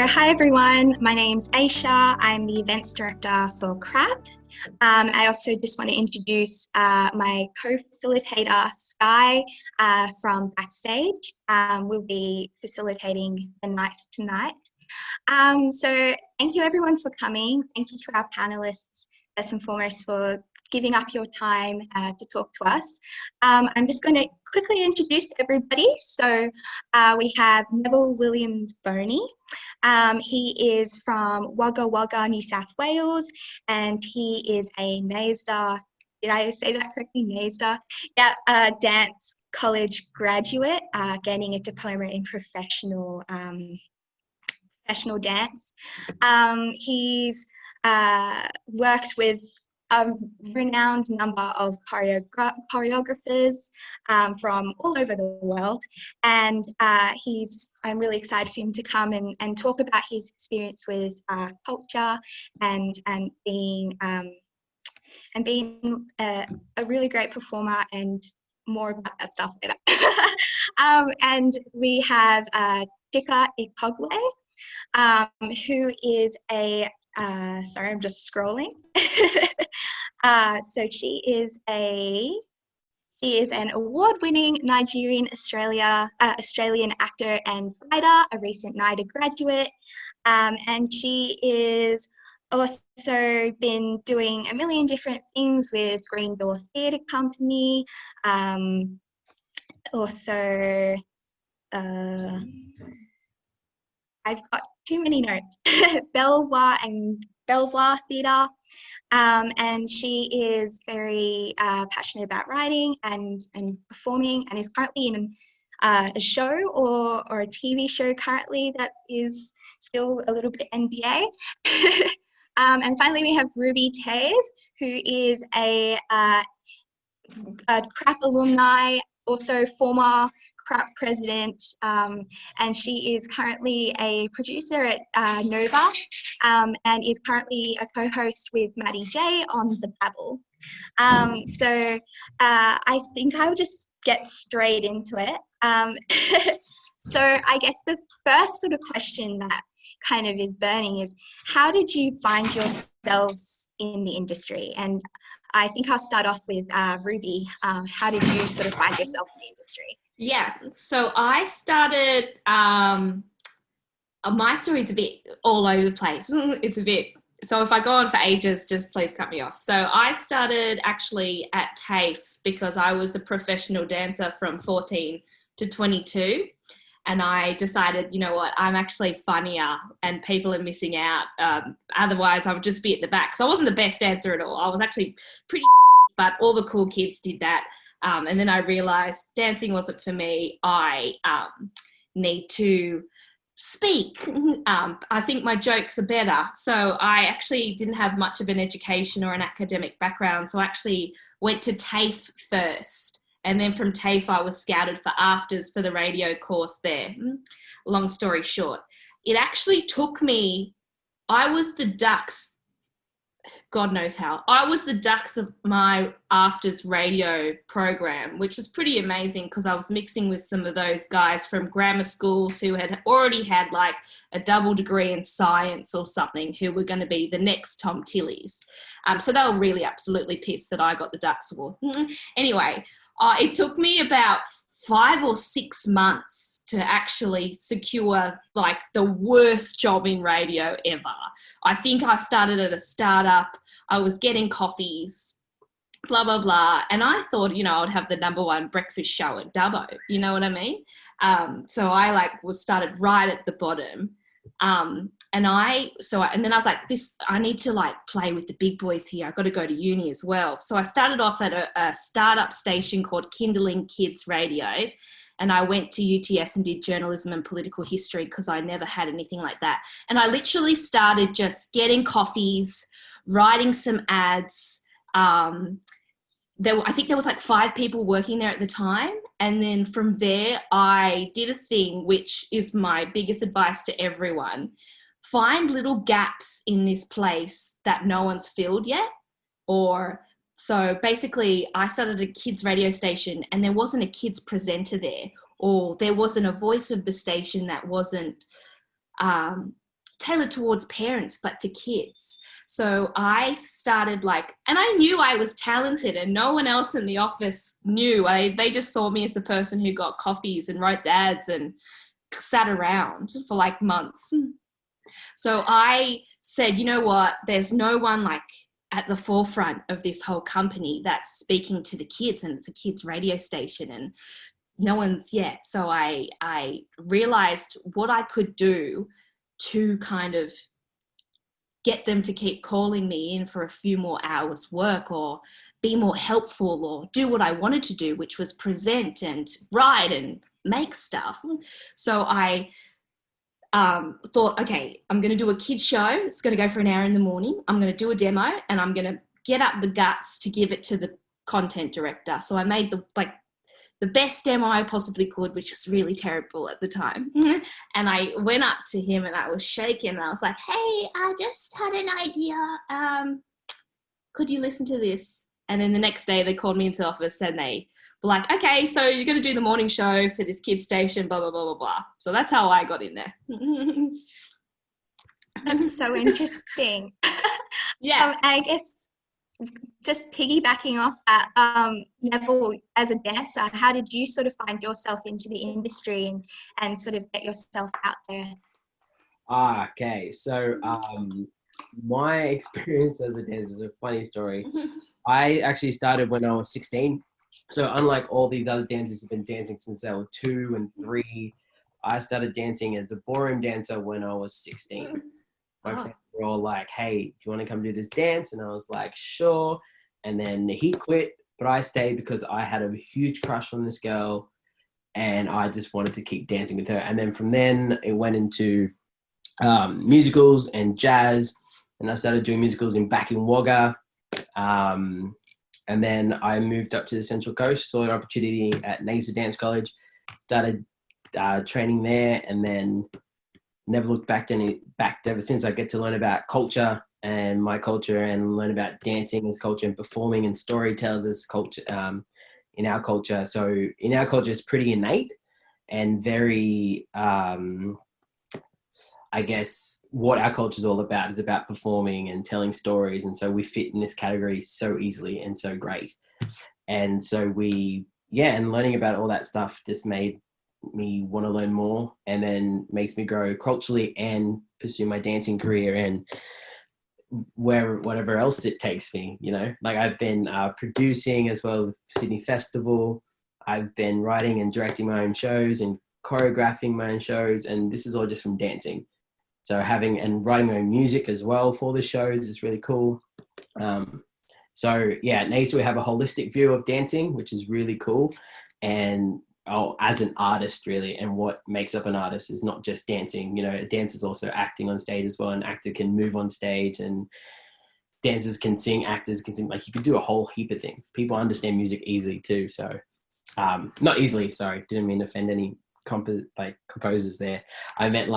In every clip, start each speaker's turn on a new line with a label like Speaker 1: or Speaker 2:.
Speaker 1: Hi everyone, my name's Aisha. I'm the events director for CRAP. I also just want to introduce my co-facilitator, Sky, from Backstage. We'll be facilitating the night tonight. So thank you everyone for coming. Thank you to our panelists, first and foremost, for giving up your time to talk to us. I'm just going to quickly introduce everybody. So we have Neville Williams Boney. He is from Wagga Wagga, New South Wales, and he is a NASDA, did I say that correctly? NASDA? Yeah, dance college graduate, gaining a diploma in professional dance. He's worked with a renowned number of choreographers from all over the world, and I'm really excited for him to come and talk about his experience with culture and being a really great performer, and more about that stuff later. And we have Chika Ikogwe, who is a sorry, I'm just scrolling. So she is an award-winning Nigerian Australian actor and writer, a recent NIDA graduate, and she is also been doing a million different things with Green Door Theatre Company. Also, I've got too many notes. Belvoir Theatre, and she is very passionate about writing and performing, and is currently in a show or a TV show currently that is still a little bit NBA. And finally, we have Ruby Tays, who is a CRAP alumni, also former CRAP president, and she is currently a producer at Nova, and is currently a co-host with Maddie J on The Babble. So I think I'll just get straight into it. So I guess the first sort of question that kind of is burning is, how did you find yourselves in the industry? And I think I'll start off with Ruby. How did you sort of find yourself in the industry?
Speaker 2: Yeah, so I started, my story's a bit all over the place. It's a bit, so if I go on for ages, just please cut me off. So I started actually at TAFE because I was a professional dancer from 14 to 22. And I decided, you know what, I'm actually funnier and people are missing out. Otherwise, I would just be at the back. So I wasn't the best dancer at all. I was actually pretty, but all the cool kids did that. And then I realized dancing wasn't for me. I need to speak. I think my jokes are better. So I actually didn't have much of an education or an academic background. So I actually went to TAFE first. And then from TAFE, I was scouted for afters for the radio course there. Long story short, it actually took me, I was the Ducks, God knows how. I was the Ducks of my afters radio program, which was pretty amazing because I was mixing with some of those guys from grammar schools who had already had like a double degree in science or something, who were going to be the next Tom Tillys. So they were really absolutely pissed that I got the Ducks award. Anyway, it took me about 5 or 6 months to actually secure like the worst job in radio ever. I think I started at a startup. I was getting coffees, blah, blah, blah. And I thought, you know, I'd have the #1 breakfast show at Dubbo. You know what I mean? So I started right at the bottom. And then I was like, I need to like play with the big boys here. I've got to go to uni as well. So I started off at a startup station called Kindling Kids Radio. And I went to UTS and did journalism and political history because I never had anything like that. And I literally started just getting coffees, writing some ads. I think there was like 5 people working there at the time. And then from there, I did a thing, which is my biggest advice to everyone. Find little gaps in this place that no one's filled yet. So basically, I started a kids radio station and there wasn't a kids presenter there, or there wasn't a voice of the station that wasn't tailored towards parents, but to kids. So I started and I knew I was talented and no one else in the office knew. They just saw me as the person who got coffees and wrote the ads and sat around for like months. So I said, you know what, there's no one at the forefront of this whole company that's speaking to the kids, and it's a kids radio station and no one's yet. So I realized what I could do to kind of get them to keep calling me in for a few more hours work, or be more helpful, or do what I wanted to do, which was present and write and make stuff. So I thought, okay, I'm going to do a kids show. It's going to go for an hour in the morning. I'm going to do a demo and I'm going to get up the guts to give it to the content director. So I made the best demo I possibly could, which was really terrible at the time. And I went up to him and I was shaking and I was like, hey, I just had an idea. Could you listen to this? And then the next day they called me into the office and they were like, okay, so you're going to do the morning show for this kids station, blah, blah, blah, blah, blah. So that's how I got in there.
Speaker 1: That's so interesting.
Speaker 2: Yeah.
Speaker 1: I guess just piggybacking off that, Neville, as a dancer, how did you sort of find yourself into the industry and sort of get yourself out there?
Speaker 3: Okay, so my experience as a dancer is a funny story. I actually started when I was 16. So unlike all these other dancers who've been dancing since they were 2 and 3, I started dancing as a ballroom dancer when I was 16. My friends were all like, hey, do you want to come do this dance? And I was like, sure. And then he quit, but I stayed because I had a huge crush on this girl and I just wanted to keep dancing with her. And then from then it went into musicals and jazz. And I started doing musicals in back in Wagga. And then I moved up to the Central Coast, saw an opportunity at Tays Dance College, started training there, and then never looked back ever since. I get to learn about culture and my culture, and learn about dancing as culture and performing and storytellers as culture in our culture. So in our culture, it's pretty innate and very, I guess what our culture is all about is about performing and telling stories. And so we fit in this category so easily and so great. And so and learning about all that stuff just made me want to learn more, and then makes me grow culturally and pursue my dancing career and whatever else it takes me, like I've been producing as well with Sydney Festival. I've been writing and directing my own shows and choreographing my own shows. And this is all just from dancing. So having and writing my own music as well for the shows is really cool. So yeah, at Tays we have a holistic view of dancing, which is really cool. And as an artist really, and what makes up an artist is not just dancing. A dancer is also acting on stage as well. An actor can move on stage, and dancers can sing, actors can sing. Like you could do a whole heap of things. People understand music easily too. So not easily, sorry, didn't mean to offend any composers there. I meant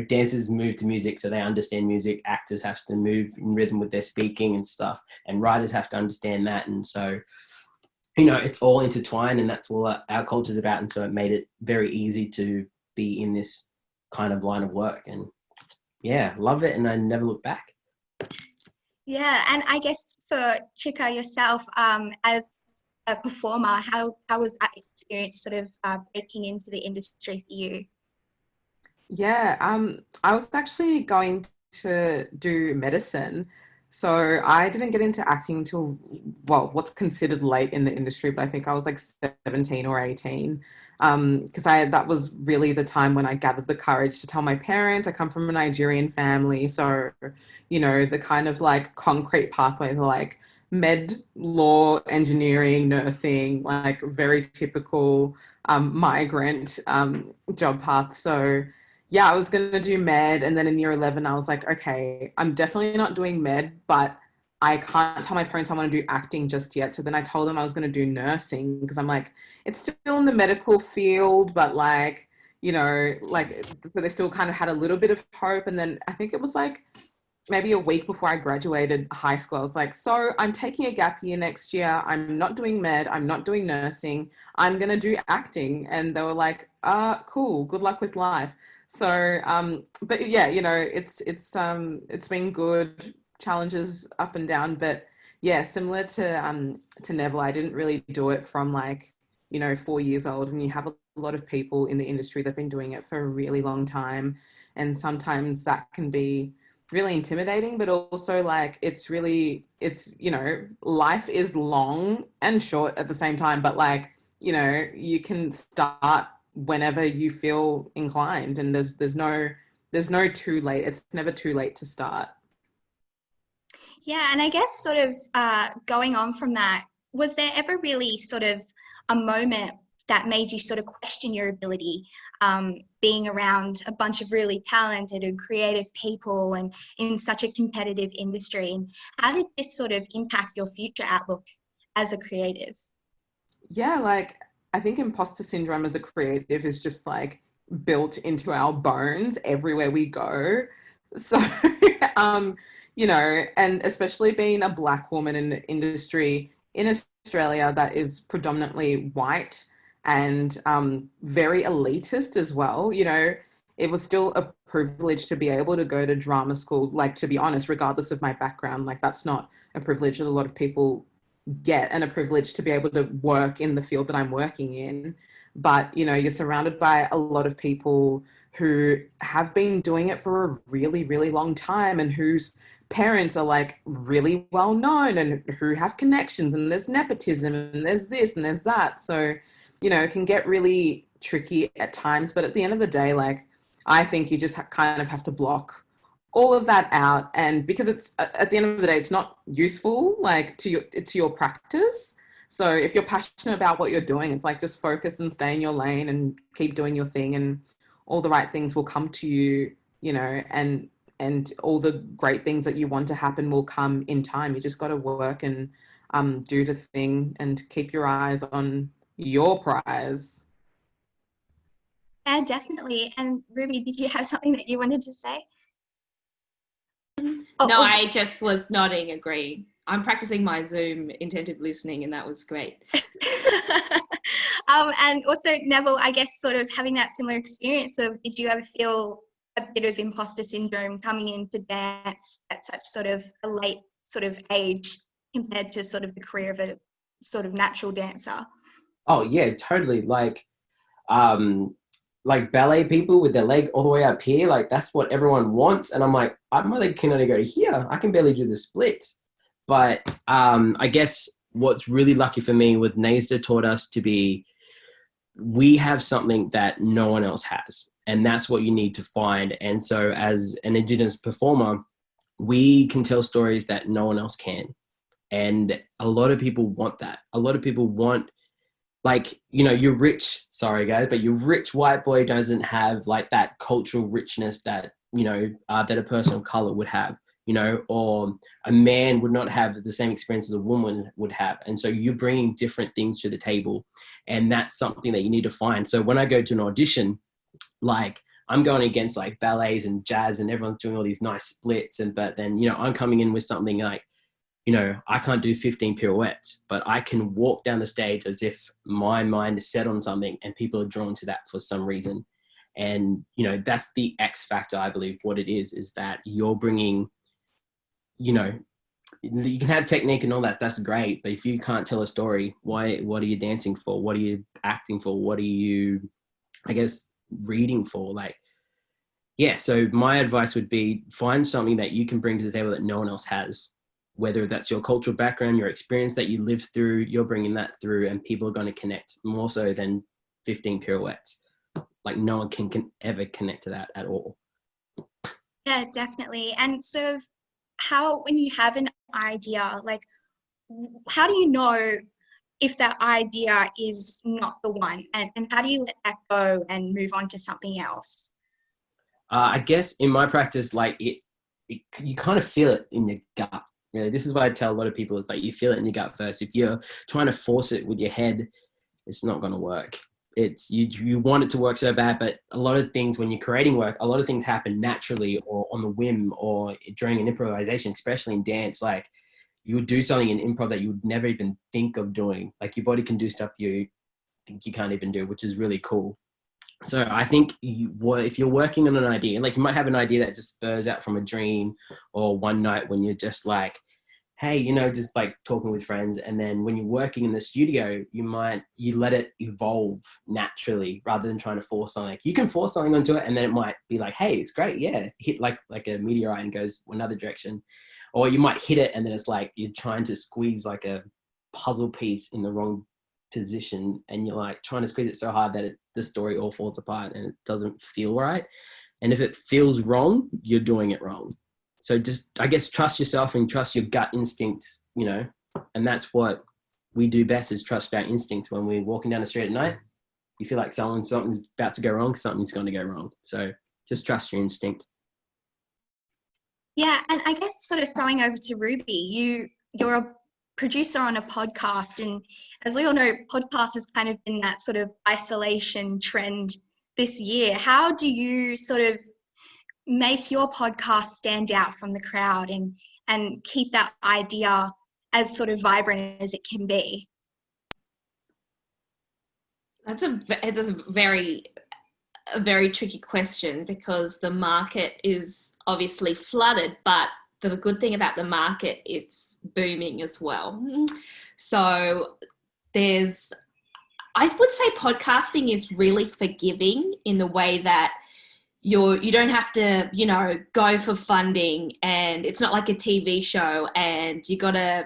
Speaker 3: dancers move to music, so they understand music. Actors have to move in rhythm with their speaking and stuff, and writers have to understand that. And so, it's all intertwined, and that's what our culture is about. And so it made it very easy to be in this kind of line of work. And yeah, love it. And I never look back.
Speaker 1: Yeah. And I guess for Chika yourself, as a performer, how was that experience sort of breaking into the industry for you?
Speaker 4: Yeah, I was actually going to do medicine. So I didn't get into acting until, what's considered late in the industry, but I think I was like 17 or 18. Because that was really the time when I gathered the courage to tell my parents. I come from a Nigerian family. So, the kind of like concrete pathways are like med, law, engineering, nursing, like very typical migrant job paths. So yeah, I was going to do med. And then in year 11, I was like, okay, I'm definitely not doing med, but I can't tell my parents I want to do acting just yet. So then I told them I was going to do nursing, because I'm like, it's still in the medical field, but so they still kind of had a little bit of hope. And then I think it was like maybe a week before I graduated high school, I was like, so I'm taking a gap year next year. I'm not doing med. I'm not doing nursing. I'm going to do acting. And they were like, cool. Good luck with life. So, but yeah, you know, it's been good, challenges up and down, but yeah, similar to Neville, I didn't really do it from like, you know, 4 years old, and you have a lot of people in the industry that have been doing it for a really long time. And sometimes that can be really intimidating, but also like it's you know, life is long and short at the same time, but like, you know, you can start whenever you feel inclined, and there's no too late. It's never too late to start.
Speaker 1: Yeah, and I guess sort of going on from that, was there ever really sort of a moment that made you sort of question your ability, being around a bunch of really talented and creative people and in such a competitive industry? And how did this sort of impact your future outlook as a creative?
Speaker 4: Yeah, like I think imposter syndrome as a creative is just like built into our bones everywhere we go. So, you know, and especially being a Black woman in the industry in Australia that is predominantly white and very elitist as well, you know, it was still a privilege to be able to go to drama school. Like, to be honest, regardless of my background, like that's not a privilege that a lot of people get, and a privilege to be able to work in the field that I'm working in. But, you know, you're surrounded by a lot of people who have been doing it for a really, really long time, and whose parents are like really well known, and who have connections, and there's nepotism, and there's this and there's that. So, you know, it can get really tricky at times, but at the end of the day, like, I think you just kind of have to block all of that out. And because it's at the end of the day, it's not useful like to your practice. So if you're passionate about what you're doing, it's like just focus and stay in your lane and keep doing your thing, and all the right things will come to you, you know, and all the great things that you want to happen will come in time. You just got to work and do the thing and keep your eyes on your prize.
Speaker 1: Yeah, definitely. And Ruby, did you have something that you wanted to say?
Speaker 2: No, I just was nodding, agreeing. I'm practicing my Zoom intensive listening, and that was great.
Speaker 1: And also, Neville, I guess sort of having that similar experience of, did you ever feel a bit of imposter syndrome coming into dance at such sort of a late sort of age compared to sort of the career of a sort of natural dancer?
Speaker 3: Oh yeah, totally. Like ballet people with their leg all the way up here, like that's what everyone wants. And I'm like, my leg can only go to here. I can barely do the split. But I guess what's really lucky for me with NASDA taught us to be, we have something that no one else has. And that's what you need to find. And so as an Indigenous performer, we can tell stories that no one else can. And a lot of people want that. A lot of people want, like, you know, your rich, sorry guys, but your rich white boy doesn't have like that cultural richness that, you know, that a person of color would have, you know, or a man would not have the same experience as a woman would have. And so you're bringing different things to the table, and that's something that you need to find. So when I go to an audition, like I'm going against like ballets and jazz and everyone's doing all these nice splits. But then, you know, I'm coming in with something like, you know, I can't do 15 pirouettes, but I can walk down the stage as if my mind is set on something and people are drawn to that for some reason. And, you know, that's the X factor, I believe, what it is that you're bringing, you know, you can have technique and all that. That's great. But if you can't tell a story, what are you dancing for? What are you acting for? What are you, I guess, reading for? Like, yeah. So my advice would be, find something that you can bring to the table that no one else has. Whether that's your cultural background, your experience that you lived through, you're bringing that through, and people are going to connect more so than 15 pirouettes. Like no one can ever connect to that at all.
Speaker 1: Yeah, definitely. And so how, when you have an idea, like how do you know if that idea is not the one, and how do you let that go and move on to something else?
Speaker 3: I guess in my practice, like you kind of feel it in your gut. Really, this is what I tell a lot of people, is like you feel it in your gut first. If you're trying to force it with your head, it's not going to work. it's you want it to work so bad, but a lot of things when you're creating work, a lot of things happen naturally or on the whim or during an improvisation, especially in dance. Like you would do something in improv that you would never even think of doing. Like your body can do stuff you think you can't even do, which is really cool. So I think if you're working on an idea, like you might have an idea that just spurs out from a dream or one night when you're just like, hey, you know, just like talking with friends. And then when you're working in the studio, you let it evolve naturally rather than trying to force something. Like you can force something onto it and then it might be like, hey, it's great. Yeah. Hit like a meteorite and goes another direction. Or you might hit it and then it's like you're trying to squeeze like a puzzle piece in the wrong position and you're like trying to squeeze it so hard that the story all falls apart and it doesn't feel right. And if it feels wrong, you're doing it wrong. So just, I guess, trust yourself and trust your gut instinct, you know, and that's what we do best is trust our instincts. When we're walking down the street at night, you feel like something's about to go wrong, something's going to go wrong. So just trust your instinct.
Speaker 1: Yeah, and I guess sort of throwing over to Ruby, you're a producer on a podcast, and as we all know, podcast has kind of been that sort of isolation trend this year. How do you sort of make your podcast stand out from the crowd and keep that idea as sort of vibrant as it can be?
Speaker 2: It's a very tricky question because the market is obviously flooded, but the good thing about the market, it's booming as well. So I would say podcasting is really forgiving in the way that you don't have to, you know, go for funding, and it's not like a TV show and you got to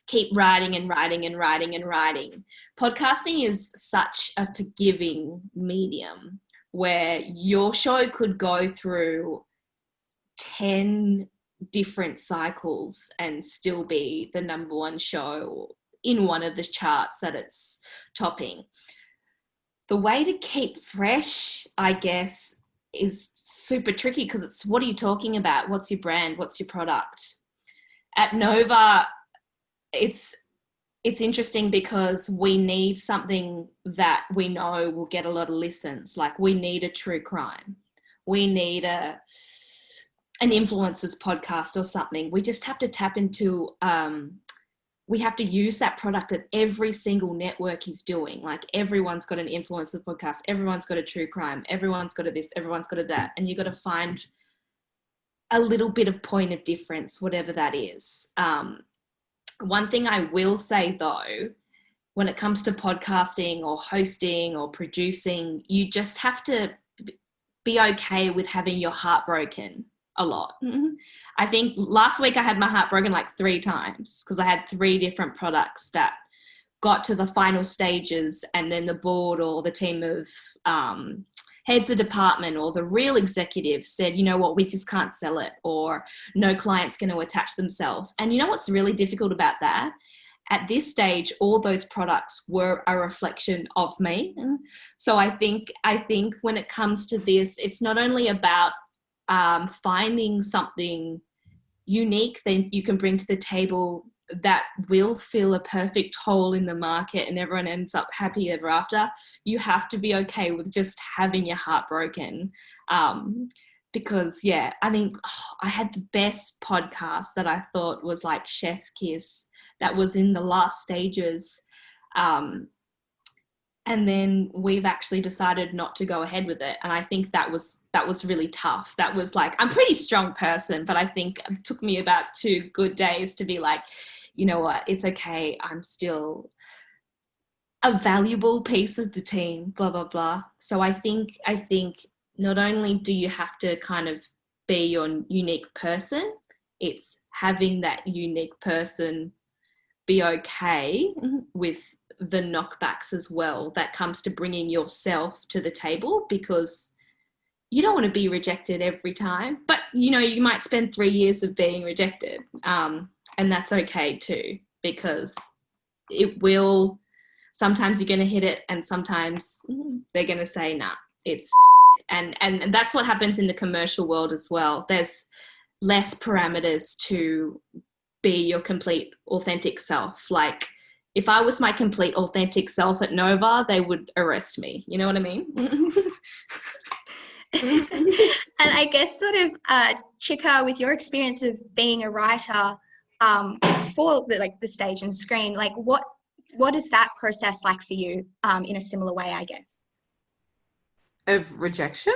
Speaker 2: keep writing and writing and writing and writing. Podcasting is such a forgiving medium where your show could go through 10 different cycles and still be the number one show in one of the charts that it's topping. The way to keep fresh, I guess, is super tricky because it's what are you talking about? What's your brand? What's your product? At Nova, it's interesting because we need something that we know will get a lot of listens. Like we need a true crime. We need an influencers podcast or something. We just have to tap into we have to use that product that every single network is doing. Like everyone's got an influencer podcast, everyone's got a true crime, everyone's got a this, everyone's got a that. And you got to find a little bit of point of difference, whatever that is. One thing I will say though, when it comes to podcasting or hosting or producing, you just have to be okay with having your heart broken a lot. I think last week I had my heart broken like 3 times because I had 3 different products that got to the final stages, and then the board or the team of heads of department or the real executives said, you know what, we just can't sell it, or no client's going to attach themselves. And you know what's really difficult about that? At this stage, all those products were a reflection of me. So I think when it comes to this, it's not only about finding something unique that you can bring to the table that will fill a perfect hole in the market and everyone ends up happy ever after. You have to be okay with just having your heart broken. Because I think I had the best podcast that I thought was like Chef's Kiss that was in the last stages. And then we've actually decided not to go ahead with it. And I think that was really tough. That was like, I'm a pretty strong person, but I think it took me about 2 good days to be like, you know what, it's okay. I'm still a valuable piece of the team, blah, blah, blah. So I think not only do you have to kind of be your unique person, it's having that unique person be okay with the knockbacks as well that comes to bringing yourself to the table, because you don't want to be rejected every time, but you know, you might spend 3 years of being rejected. And that's okay too, because it will, sometimes you're going to hit it and sometimes they're going to say, nah, it's, and that's what happens in the commercial world as well. There's less parameters to be your complete authentic self. Like if I was my complete authentic self at Nova, they would arrest me. You know what I mean?
Speaker 1: And I guess sort of, Chika, with your experience of being a writer for the stage and screen, like what is that process like for you in a similar way, I guess?
Speaker 4: Of rejection?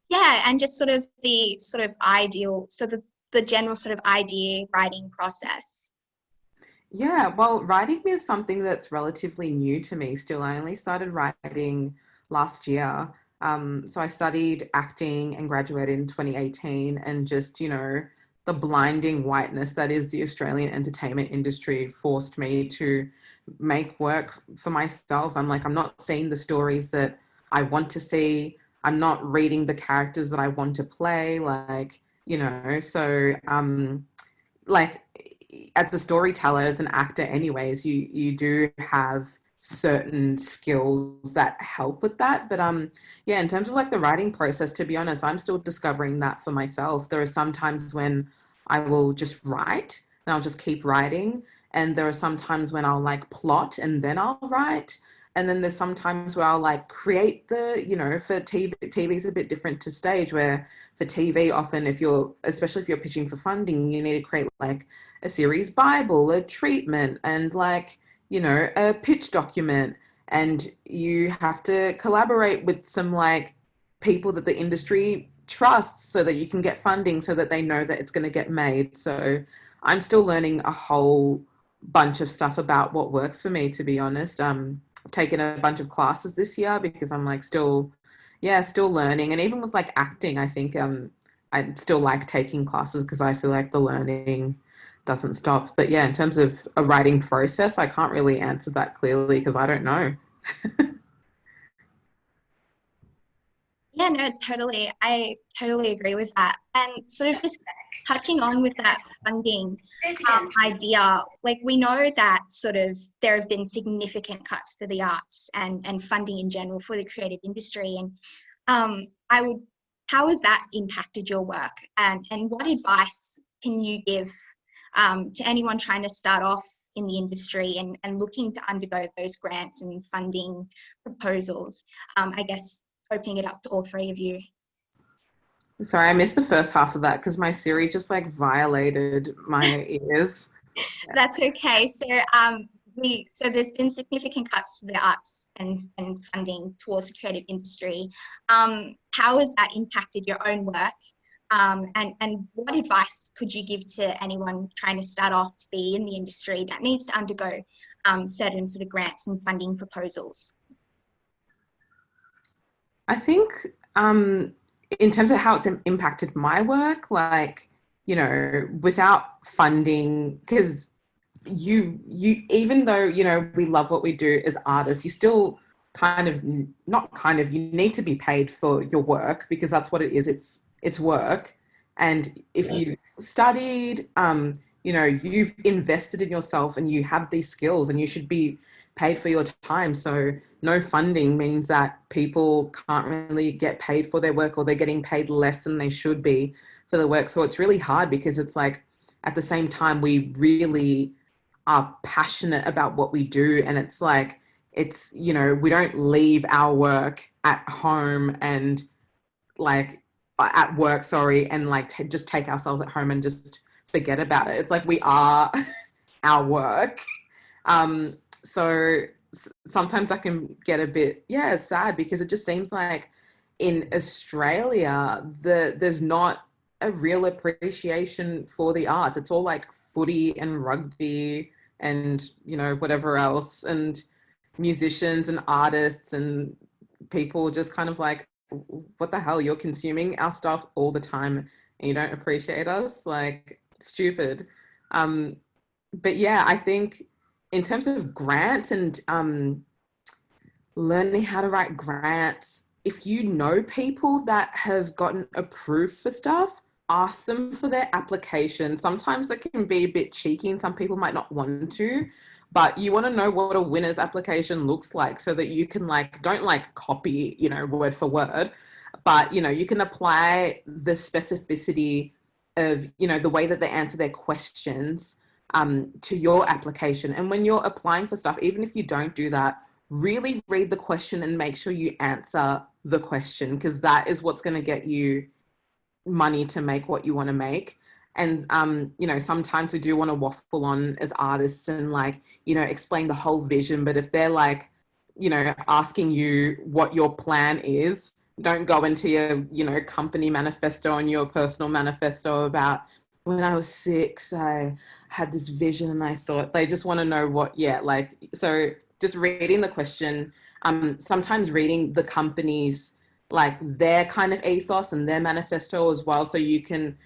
Speaker 1: Yeah, and just sort of the sort of ideal, so the general sort of idea writing process.
Speaker 4: Yeah, well, writing is something that's relatively new to me still. I only started writing last year. So I studied acting and graduated in 2018, and just, the blinding whiteness that is the Australian entertainment industry forced me to make work for myself. I'm not seeing the stories that I want to see. I'm not reading the characters that I want to play, so like as a storyteller, as an actor anyways, you do have certain skills that help with that. But yeah, in terms of like the writing process, to be honest, I'm still discovering that for myself. There are some times when I will just write and I'll just keep writing, and there are some times when I'll like plot and then I'll write. And then there's some times where I'll like create for TV is a bit different to stage, where for TV often, especially if you're pitching for funding, you need to create like a series Bible, a treatment, and a pitch document. And you have to collaborate with some like people that the industry trusts so that you can get funding, so that they know that it's going to get made. So I'm still learning a whole bunch of stuff about what works for me, to be honest. I've taken a bunch of classes this year because I'm like still learning. And even with like acting, I think I still like taking classes because I feel like the learning doesn't stop. But yeah, in terms of a writing process, I can't really answer that clearly because I don't know.
Speaker 1: Yeah, no, totally. I totally agree with that. And sort of just touching on with that funding idea, like we know that sort of there have been significant cuts to the arts and funding in general for the creative industry. And how has that impacted your work? And what advice can you give to anyone trying to start off in the industry and looking to undergo those grants and funding proposals? I guess opening it up to all three of you.
Speaker 4: Sorry, I missed the first half of that because my Siri just like violated my ears.
Speaker 1: That's okay. So there's been significant cuts to the arts and funding towards the creative industry. How has that impacted your own work? And what advice could you give to anyone trying to start off to be in the industry that needs to undergo certain sort of grants and funding proposals?
Speaker 4: I think in terms of how it's impacted my work, without funding, because you even though, we love what we do as artists, you still you need to be paid for your work because that's what it is. It's work. And if you studied, you've invested in yourself and you have these skills and you should be paid for your time. So no funding means that people can't really get paid for their work, or they're getting paid less than they should be for the work. So it's really hard because it's like, at the same time, we really are passionate about what we do. And it's like, we don't leave our work at home and at work, and just take ourselves at home and just forget about it. It's like we are our work. So sometimes I can get a bit, sad, because it just seems like in Australia, there's not a real appreciation for the arts. It's all like footy and rugby and, whatever else, and musicians and artists, and people just kind of like, what the hell, you're consuming our stuff all the time and you don't appreciate us? Like, stupid. But yeah, I think in terms of grants and learning how to write grants, if you know people that have gotten approved for stuff, ask them for their application. Sometimes it can be a bit cheeky and some people might not want to, but you want to know what a winner's application looks like so that you can don't copy, word for word, but, you can apply the specificity of, the way that they answer their questions to your application. And when you're applying for stuff, even if you don't do that, really read the question and make sure you answer the question, because that is what's going to get you money to make what you want to make. And you know, sometimes we do want to waffle on as artists and, like, you know, explain the whole vision, but if they're like, you know, asking you what your plan is, don't go into your, you know, company manifesto and your personal manifesto about, when I was 6 I had this vision and I thought. They just want to know what, yeah, like, so just reading the question, sometimes reading the company's, like, their kind of ethos and their manifesto as well, so you can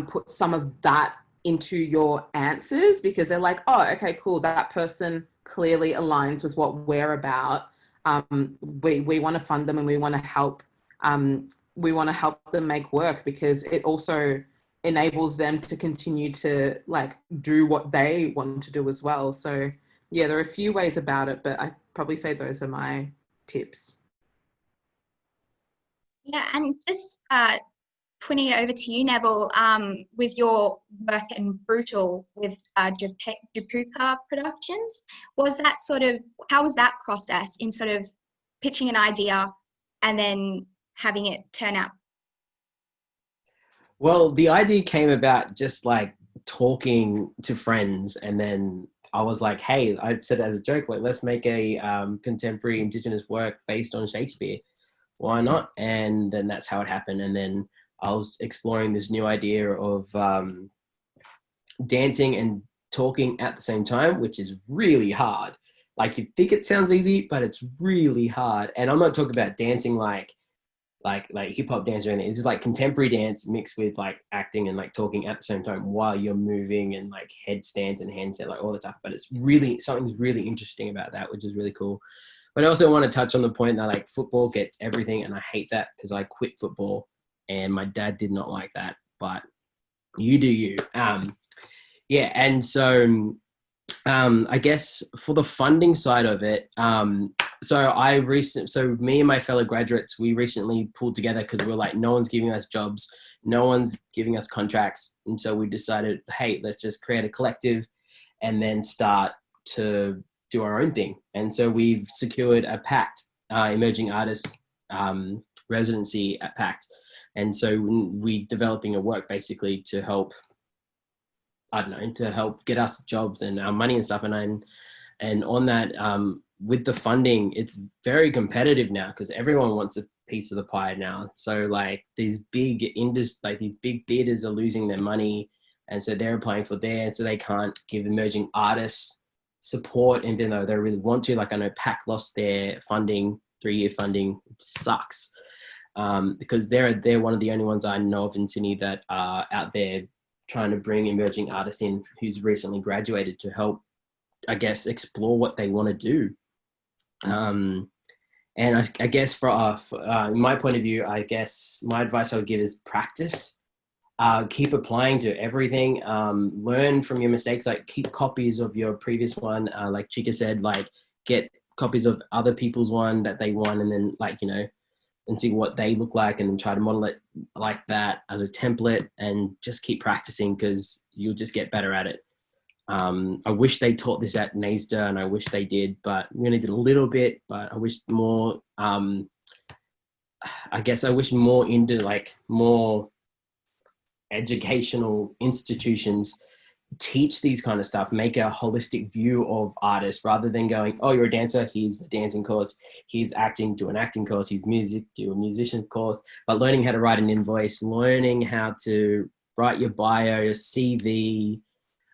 Speaker 4: put some of that into your answers, because they're like, oh, okay, cool, that person clearly aligns with what we're about. We want to fund them and we want to help them make work, because it also enables them to continue to, like, do what they want to do as well. So yeah, there are a few ways about it, but I probably say those are my tips.
Speaker 1: Yeah, and just putting it over to you, Neville, with your work in Brutal with Japuka Productions, was that how was that process in sort of pitching an idea and then having it turn out?
Speaker 3: Well, the idea came about just like talking to friends, and then I was like, hey, I said as a joke, like, let's make a contemporary Indigenous work based on Shakespeare. Why not? And then that's how it happened. And then I was exploring this new idea of dancing and talking at the same time, which is really hard. Like, you think it sounds easy, but it's really hard. And I'm not talking about dancing like hip hop dance or anything. It's just like contemporary dance mixed with like acting and like talking at the same time while you're moving, and like headstands and handstand, like all the stuff. But it's really, something's really interesting about that, which is really cool. But I also want to touch on the point that, like, football gets everything, and I hate that because I quit football and my dad did not like that. But you do you. Yeah, and so I guess for the funding side of it, so me and my fellow graduates, we recently pulled together because we were like, no one's giving us jobs, no one's giving us contracts, and so we decided, hey, let's just create a collective and then start to do our own thing. And so we've secured a PACT, emerging artist residency at PACT, and so we're developing a work basically to help, I don't know, to help get us jobs and our money and stuff. And on that, with the funding, it's very competitive now because everyone wants a piece of the pie now. So like these big theaters are losing their money, and so they're applying for there, so they can't give emerging artists support, even though they really want to. Like, I know PAC lost their funding, 3-year funding. It sucks because they're one of the only ones I know of in Sydney that are out there trying to bring emerging artists in who's recently graduated to help, I guess, explore what they want to do. And I guess for my point of view, I guess my advice I would give is practice. Keep applying to everything. Learn from your mistakes. Like, keep copies of your previous one. Like Chica said, like, get copies of other people's one that they won, and then, like, you know, and see what they look like, and then try to model it like that as a template, and just keep practicing because you'll just get better at it. I wish they taught this at NASDA, and I wish they did, but we only did a little bit. But I wish more, I guess I wish more into like more educational institutions teach these kind of stuff, make a holistic view of artists rather than going, oh, you're a dancer, here's the dancing course, here's acting, do an acting course, here's music, do a musician course. But learning how to write an invoice, learning how to write your bio, your CV,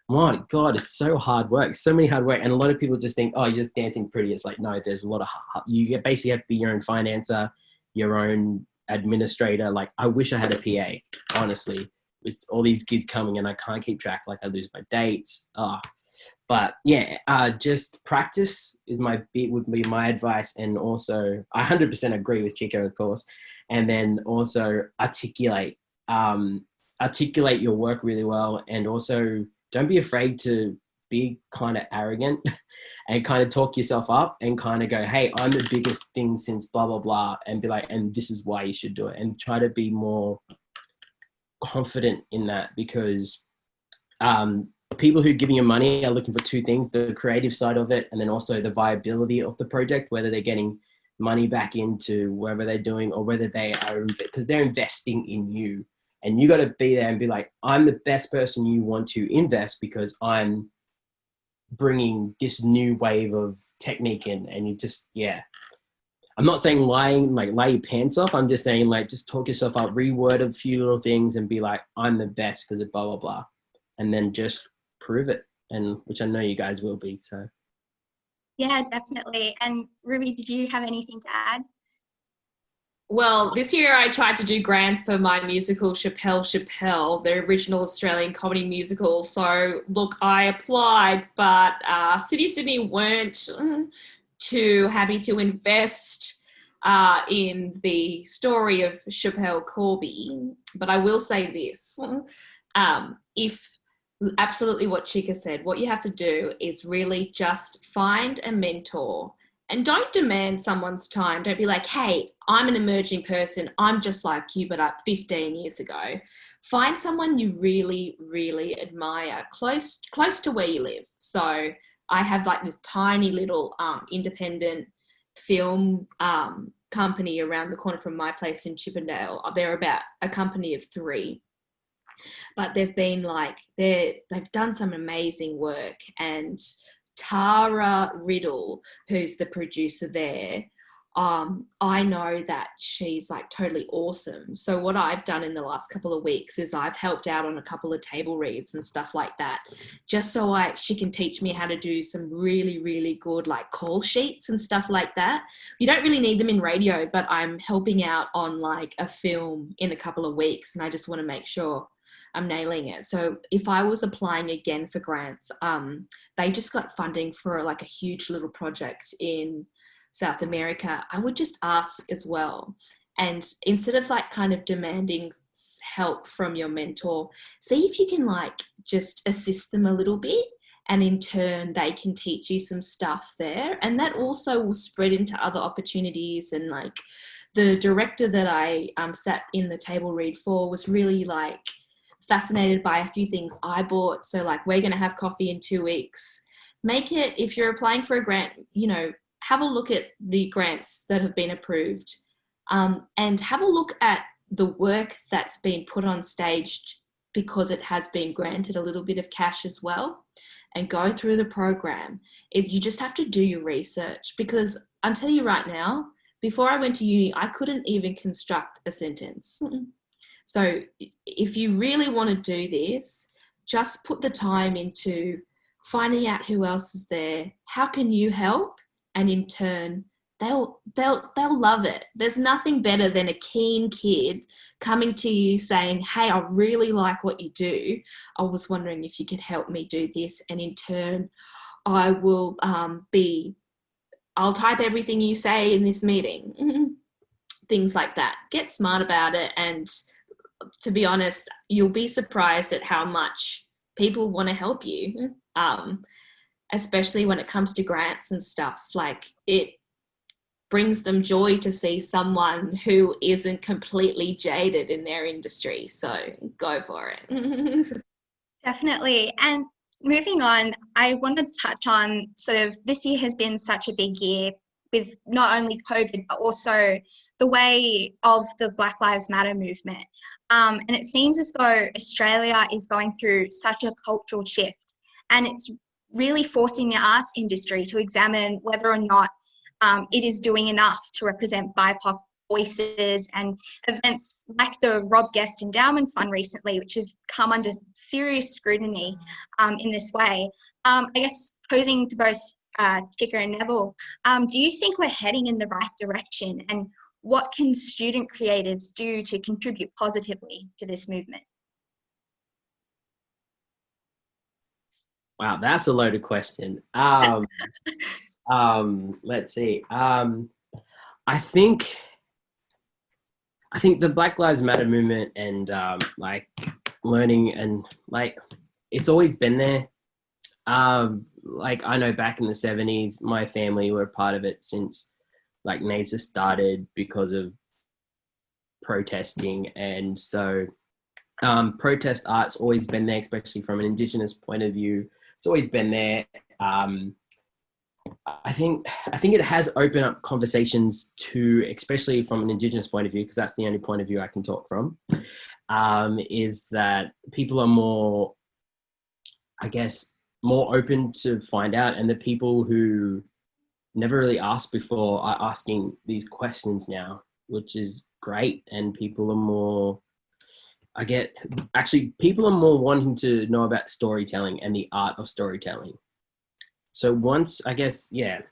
Speaker 3: my God, it's so hard work, so many hard work. And a lot of people just think, oh, you're just dancing pretty. It's like, no, there's a lot of, you basically have to be your own financer, your own administrator. Like, I wish I had a PA, honestly. With all these kids coming and I can't keep track, like I lose my dates. But yeah, just practice would be my advice. And also I 100% agree with Chico, of course. And then also articulate your work really well. And also don't be afraid to be kind of arrogant and kind of talk yourself up and kind of go, hey, I'm the biggest thing since blah, blah, blah. And be like, and this is why you should do it. And try to be more confident in that, because people who are giving you money are looking for two things: the creative side of it, and then also the viability of the project, whether they're getting money back into whatever they're doing, or whether they are, because they're investing in you. And you got to be there and be like, I'm the best person you want to invest because I'm bringing this new wave of technique in. And you just, yeah. I'm not saying lie your pants off. I'm just saying, like, just talk yourself up, reword a few little things and be like, I'm the best because of blah, blah, blah. And then just prove it. And which I know you guys will be, so.
Speaker 1: Yeah, definitely. And Ruby, did you have anything to add?
Speaker 2: Well, this year I tried to do grants for my musical Chappelle, the original Australian comedy musical. So, look, I applied, but City of Sydney weren't too happy to invest in the story of Chappelle Corby. But I will say this. If absolutely what Chica said, what you have to do is really just find a mentor. And don't demand someone's time. Don't be like, hey, I'm an emerging person. I'm just like you, but 15 years ago. Find someone you really, really admire close to where you live. So I have like this tiny little independent film company around the corner from my place in Chippendale. They're about a company of 3. But they've been like, they've done some amazing work. And Tara Riddle, who's the producer there, I know that she's like totally awesome. So what I've done in the last couple of weeks is I've helped out on a couple of table reads and stuff like that, just so she can teach me how to do some really, really good like call sheets and stuff like that. You don't really need them in radio, but I'm helping out on like a film in a couple of weeks, and I just want to make sure I'm nailing it. So if I was applying again for grants, they just got funding for like a huge little project in South America. I would just ask as well. And instead of like kind of demanding help from your mentor, see if you can like just assist them a little bit. And in turn, they can teach you some stuff there. And that also will spread into other opportunities. And like the director that I sat in the table read for was really like fascinated by a few things I bought. So like, we're going to have coffee in 2 weeks. Make it, if you're applying for a grant, you know, have a look at the grants that have been approved, and have a look at the work that's been put on stage because it has been granted a little bit of cash as well, and go through the program. You just have to do your research, because I'll tell you right now, before I went to uni, I couldn't even construct a sentence. So if you really want to do this, just put the time into finding out who else is there, how can you help, and in turn, they'll love it. There's nothing better than a keen kid coming to you saying, hey, I really like what you do. I was wondering if you could help me do this, and in turn, I will I'll type everything you say in this meeting. Things like that. Get smart about it, and to be honest, you'll be surprised at how much people want to help you, especially when it comes to grants and stuff. Like, it brings them joy to see someone who isn't completely jaded in their industry. So go for it.
Speaker 1: Definitely. And moving on, I want to touch on sort of, this year has been such a big year with not only COVID, but also the way of the Black Lives Matter movement. And it seems as though Australia is going through such a cultural shift, and it's really forcing the arts industry to examine whether or not it is doing enough to represent BIPOC voices. And events like the Rob Guest Endowment Fund recently, which have come under serious scrutiny in this way. I guess posing to both Chica and Neville, do you think we're heading in the right direction? And what can student creatives do to contribute positively to this movement?
Speaker 3: Wow, that's a loaded question. Let's see. I think the Black Lives Matter movement and like learning, and like, it's always been there. Like, I know back in the 70s, my family were part of it since like NASA started because of protesting. And so Protest art's always been there, especially from an Indigenous point of view. It's always been there. I think it has opened up conversations to, especially from an Indigenous point of view, because that's the only point of view I can talk from, is that people are more, I guess, more open to find out, and the people who never really asked before are asking these questions now, which is great. And people are more, people are more wanting to know about storytelling and the art of storytelling. So once, I guess, yeah,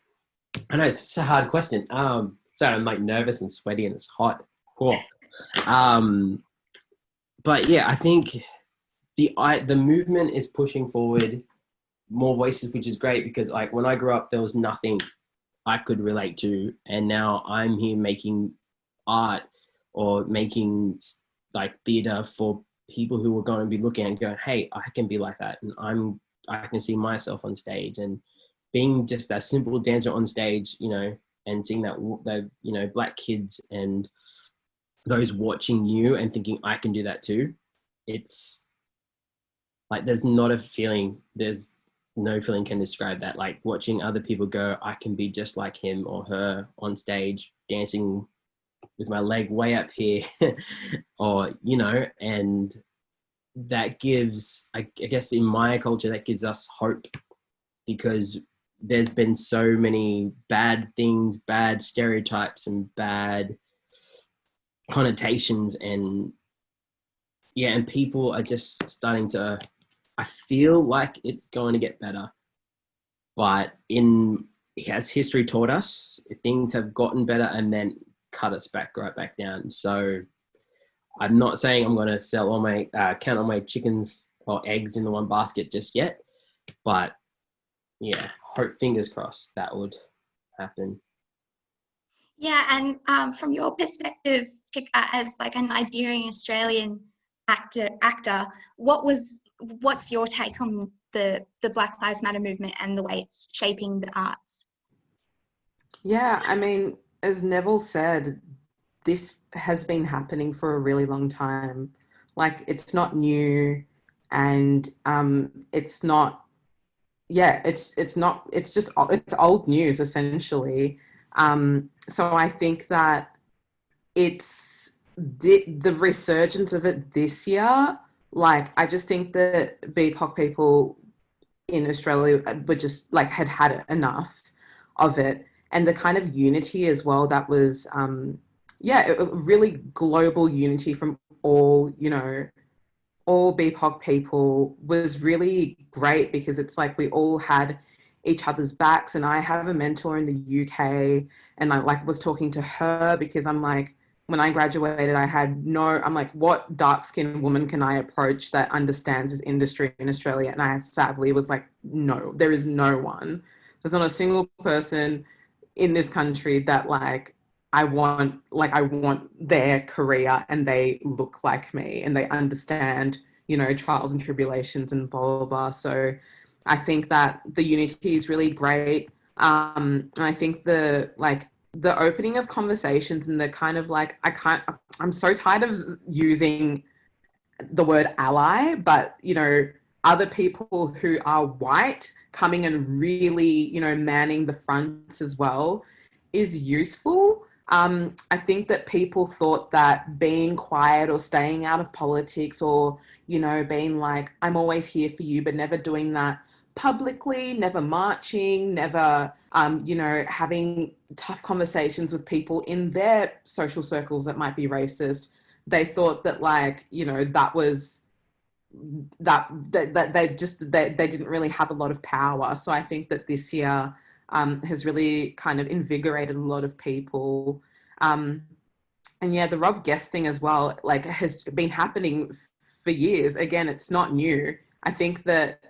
Speaker 3: I know it's a hard question. Sorry, I'm like nervous and sweaty and it's hot. Cool. But yeah, I think the movement is pushing forward more voices, which is great, because like when I grew up, there was nothing I could relate to, and now I'm here making art or making like theater for people who are going to be looking and going, hey, I can be like that, and I can see myself on stage, and being just that simple dancer on stage, you know, and seeing that you know, black kids and those watching you and thinking I can do that too. It's like there's no feeling can describe that. Like watching other people go, I can be just like him or her on stage dancing with my leg way up here or, you know, and that gives, I guess in my culture, that gives us hope, because there's been so many bad things, bad stereotypes and bad connotations, and yeah, and people are just starting to, I feel like it's going to get better, but as history taught us, things have gotten better and then cut us right back down. So I'm not saying I'm going to sell all my, count all my chickens or eggs in the one basket just yet, but yeah, hope, fingers crossed, that would happen.
Speaker 1: Yeah, and from your perspective, Chika, as like a Nigerian Australian actor, what's your take on the Black Lives Matter movement and the way it's shaping the arts?
Speaker 4: Yeah, I mean, as Neville said, this has been happening for a really long time. Like, it's not new, and it's not, yeah, it's not, it's old news essentially. So I think that it's the resurgence of it this year. Like, I just think that BIPOC people in Australia were just like had enough of it, and the kind of unity as well that was, really global unity from all, you know, all BIPOC people was really great, because it's like we all had each other's backs. And I have a mentor in the UK, and I like was talking to her, because I'm like, when I graduated, I'm like, what dark-skinned woman can I approach that understands this industry in Australia? And I sadly was like, no, there is no one. There's not a single person in this country that I want their career and they look like me and they understand, you know, trials and tribulations and blah, blah, blah. So I think that the unity is really great. And I think the opening of conversations and the kind of like, I'm so tired of using the word ally, but, you know, other people who are white coming and really, you know, manning the fronts as well is useful. I think that people thought that being quiet or staying out of politics, or, you know, being like, I'm always here for you, but never doing that publicly, never marching, never, you know, having tough conversations with people in their social circles that might be racist. They thought that, like, you know, that was that they didn't really have a lot of power. So I think that this year has really kind of invigorated a lot of people. And yeah, the Rob Guest thing as well, like, has been happening for years. Again, it's not new. I think that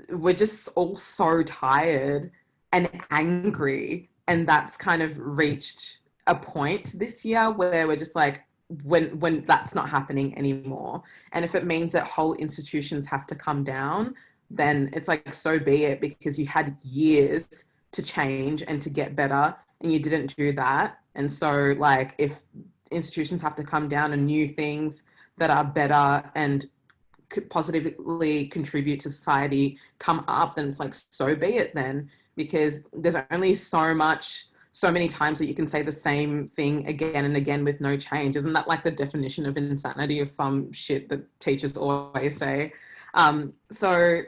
Speaker 4: we're just all so tired and angry, and that's kind of reached a point this year where we're just like, when that's not happening anymore, and if it means that whole institutions have to come down, then it's like, so be it, because you had years to change and to get better and you didn't do that. And so, like, if institutions have to come down and new things that are better and could positively contribute to society come up, then it's like, so be it then, because there's only so many times that you can say the same thing again and again with no change. Isn't that like the definition of insanity or some shit that teachers always say? So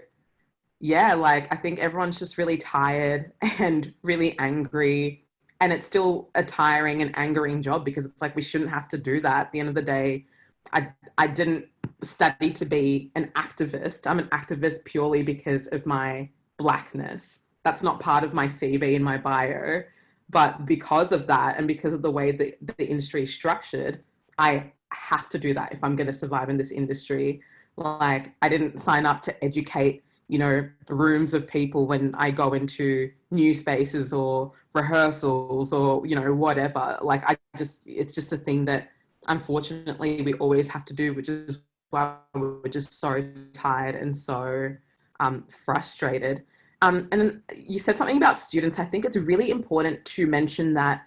Speaker 4: yeah, like I think everyone's just really tired and really angry, and it's still a tiring and angering job, because it's like, we shouldn't have to do that. At the end of the day, I didn't study to be an activist. I'm an activist purely because of my blackness. That's not part of my CV and my bio, but because of that, and because of the way that the industry is structured, I have to do that if I'm going to survive in this industry. Like, I didn't sign up to educate, you know, rooms of people when I go into new spaces or rehearsals or, you know, whatever. Like, it's just a thing that unfortunately we always have to do, which is why we're just so tired and so frustrated. And then you said something about students. I think it's really important to mention that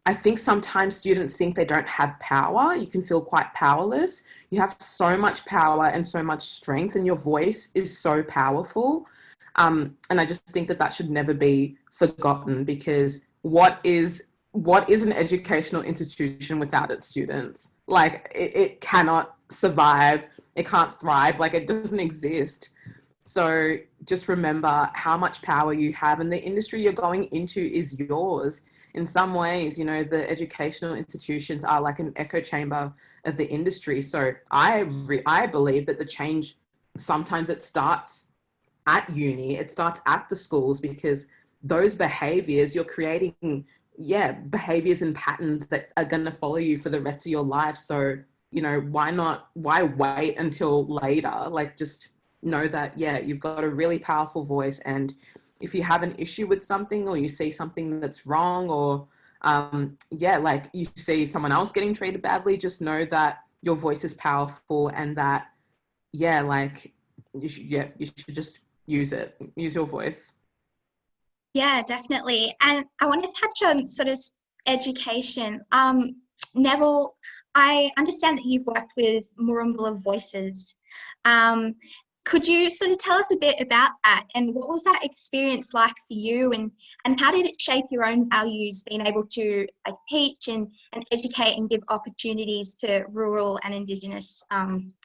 Speaker 4: I think sometimes students think they don't have power. You can feel quite powerless. You have so much power and so much strength, and your voice is so powerful. And I just think that should never be forgotten, because what is an educational institution without its students? Like, it cannot survive. It can't thrive. Like, it doesn't exist. So just remember how much power you have, and the industry you're going into is yours. In some ways, you know, the educational institutions are like an echo chamber of the industry. So I believe that the change, sometimes it starts at uni, it starts at the schools, because those behaviors you're creating, behaviors and patterns that are going to follow you for the rest of your life. So, you know, why wait until later? Like, just know that, you've got a really powerful voice, and if you have an issue with something, or you see something that's wrong, or like you see someone else getting treated badly, just know that your voice is powerful, and that like you should just use your voice.
Speaker 1: Yeah, definitely. And I want to touch on sort of education. Neville, I understand that you've worked with Murrumbula Voices. Could you sort of tell us a bit about that, and what was that experience like for you, and how did it shape your own values, being able to teach and educate and give opportunities to rural and Indigenous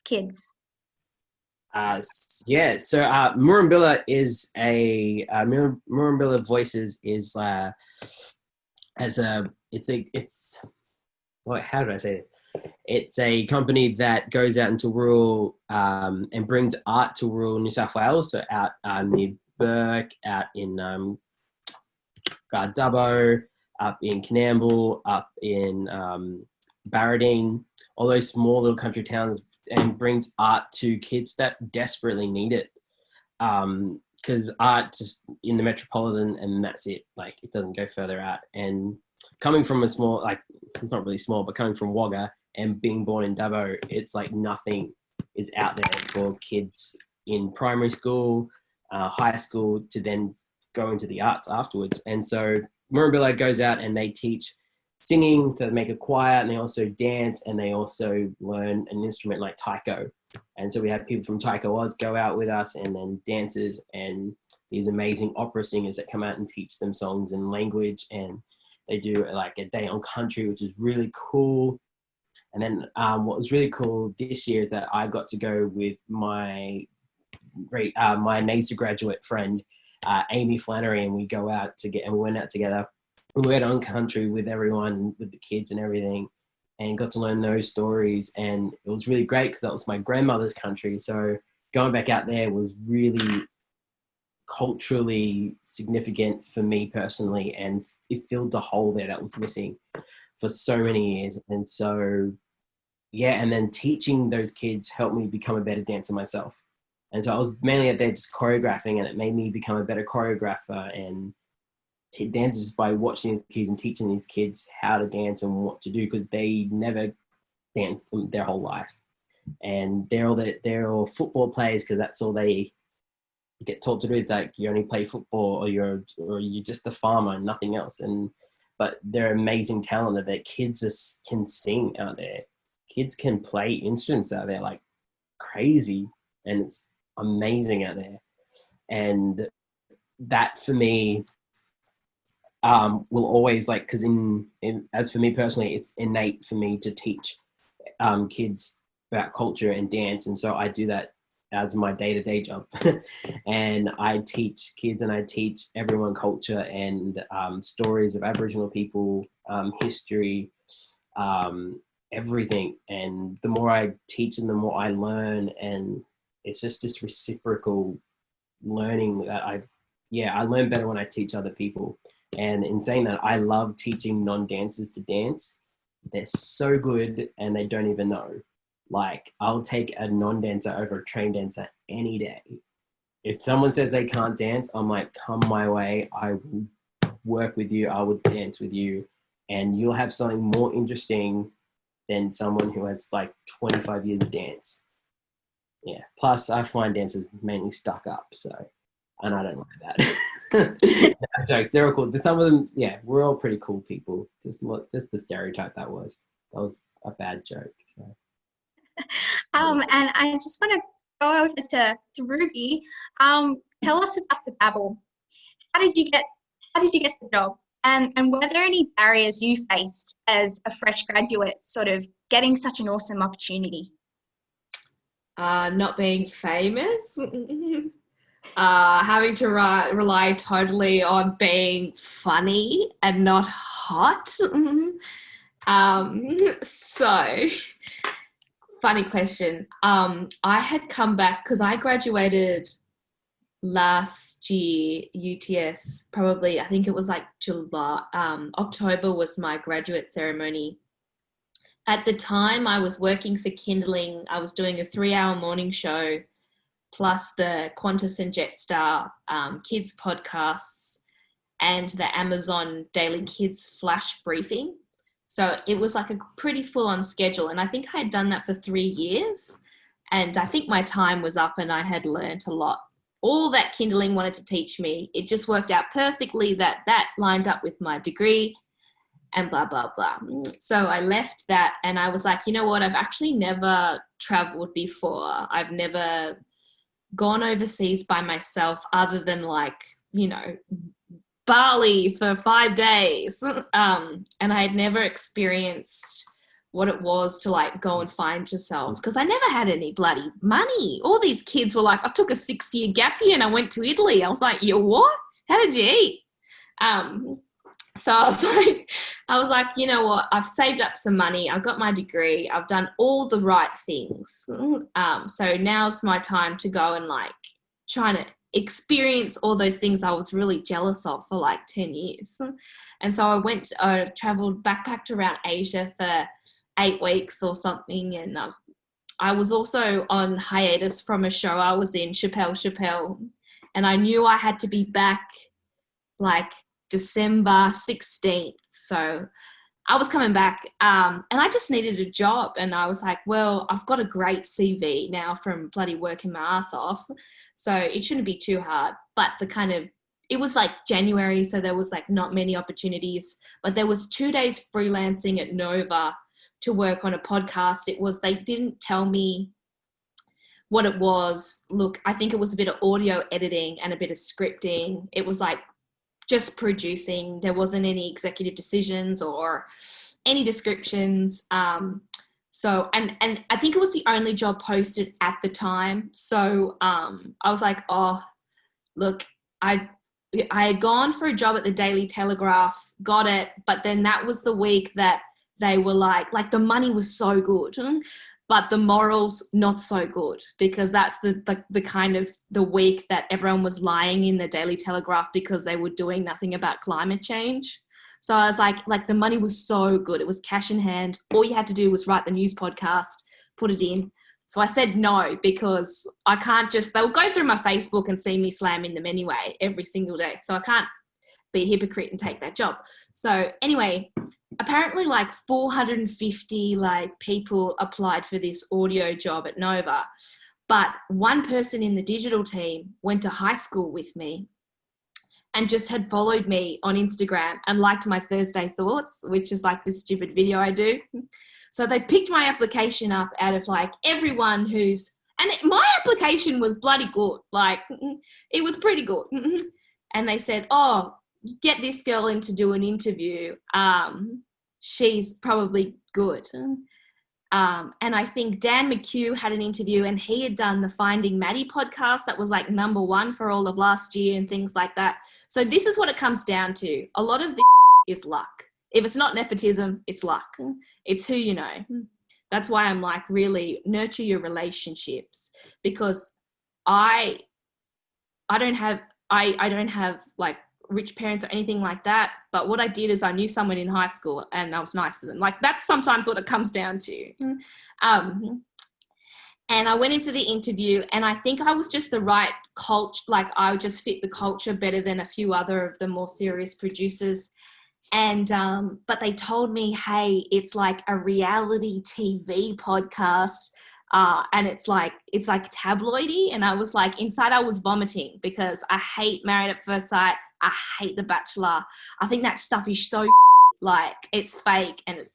Speaker 1: kids?
Speaker 3: So Murrumbula is Murrumbula Voices is how do I say it? It's a company that goes out into rural and brings art to rural New South Wales. So out near Burke, out in Dubbo, up in Canamble, up in Barradine, all those small little country towns, and brings art to kids that desperately need it. Because art just in the metropolitan, and that's it. Like, it doesn't go further out. And coming from a small, like, it's not really small, but coming from Wagga and being born in Dubbo, it's like nothing is out there for kids in primary school, high school, to then go into the arts afterwards. And so Murrumbula goes out and they teach singing, to make a choir, and they also dance, and they also learn an instrument like taiko. And so we have people from Taiko Oz go out with us, and then dancers and these amazing opera singers that come out and teach them songs and language. And they do like a day on country, which is really cool. And then what was really cool this year is that I got to go with my my NAISA graduate friend, Amy Flannery, and we went out together. We went on country with everyone, with the kids and everything, and got to learn those stories. And it was really great, because that was my grandmother's country. So going back out there was really culturally significant for me personally, and it filled the hole there that was missing for so many years. And so and then teaching those kids helped me become a better dancer myself. And so I was mainly out there just choreographing, and it made me become a better choreographer and dancers by watching these kids and teaching these kids how to dance and what to do, because they never danced their whole life. And they're all football players, because that's all they get taught to do. It's like, you only play football, or you're just a farmer and nothing else. And but they're amazing talent that kids can sing out there. Kids can play instruments out there like crazy, and it's amazing out there. And that for me will always, like, because as for me personally, it's innate for me to teach kids about culture and dance, and so I do that as my day-to-day job. And I teach kids and I teach everyone culture and stories of Aboriginal people, history, everything. And the more I teach them, the more I learn, and it's just this reciprocal learning that I learn better when I teach other people. And in saying that, I love teaching non-dancers to dance. They're so good and they don't even know. Like, I'll take a non-dancer over a trained dancer any day. If someone says they can't dance, I'm like, come my way. I will work with you. I will dance with you. And you'll have something more interesting than someone who has like 25 years of dance. Yeah. Plus, I find dancers mainly stuck up. So, and I don't like that. Jokes. They're all cool. Some of them, yeah, we're all pretty cool people. Just the stereotype that was a bad joke. So.
Speaker 1: And I just want to go over to Revue. Tell us about the Babble. How did you get the job? And were there any barriers you faced as a fresh graduate, sort of getting such an awesome opportunity?
Speaker 2: Not being famous, having to rely totally on being funny and not hot. So, funny question. I had come back because I graduated last year, UTS, probably, I think it was like July, October was my graduate ceremony. At the time, I was working for Kindling. I was doing a 3-hour morning show, plus the Qantas and Jetstar kids podcasts and the Amazon Daily Kids flash briefing. So it was like a pretty full-on schedule. And I think I had done that for 3 years. And I think my time was up and I had learnt a lot. All that Kindling wanted to teach me, it just worked out perfectly that lined up with my degree and blah, blah, blah. So I left that and I was like, you know what? I've actually never traveled before. I've never gone overseas by myself other than like, you know, Bali for 5 days. And I had never experienced what it was to like go and find yourself because I never had any bloody money. All these kids were like, I took a 6-year gap year and I went to Italy. I was like, you what? How did you eat? So I was like, you know what? I've saved up some money. I've got my degree. I've done all the right things. So now's my time to go and like trying to experience all those things I was really jealous of for like 10 years. And so I traveled, backpacked around Asia for 8 weeks or something. And I was also on hiatus from a show I was in, Chappelle. And I knew I had to be back like December 16th. So I was coming back and I just needed a job. And I was like, well, I've got a great CV now from bloody working my ass off. So it shouldn't be too hard. But it was like January. So there was like not many opportunities, but there was 2 days freelancing at Nova to work on a podcast. They didn't tell me what it was. Look, I think it was a bit of audio editing and a bit of scripting. It was like just producing. There wasn't any executive decisions or any descriptions. So, and I think it was the only job posted at the time. So I was like, oh, look, I had gone for a job at the Daily Telegraph, got it. But then that was the week that they were like the money was so good, but the morals not so good, because that's the kind of the week that everyone was lying in the Daily Telegraph because they were doing nothing about climate change. So I was like the money was so good. It was cash in hand. All you had to do was write the news podcast, put it in. So I said no, because I can't they'll go through my Facebook and see me slamming them anyway every single day. So I can't be a hypocrite and take that job. So anyway, apparently like 450 people applied for this audio job at Nova, but one person in the digital team went to high school with me, and just had followed me on Instagram and liked my Thursday Thoughts, which is like this stupid video I do. So they picked my application up out of like everyone my application was bloody good. Like, it was pretty good. And they said, oh, get this girl in to do an interview. She's probably good. And I think Dan McHugh had an interview, and he had done the Finding Maddie podcast that was like #1 for all of last year and things like that. So this is what it comes down to. A lot of this is luck. If it's not nepotism, it's luck. It's who you know. That's why I'm like, really nurture your relationships, because I don't have like rich parents or anything like that. But what I did is I knew someone in high school and I was nice to them. Like, that's sometimes what it comes down to. And I went in for the interview, and I think I was just the right culture. Like, I just fit the culture better than a few other of the more serious producers. And, but they told me, hey, it's like a reality TV podcast. And it's like tabloidy. And I was like, inside I was vomiting, because I hate Married at First Sight. I hate The Bachelor. I think that stuff is so like, it's fake and it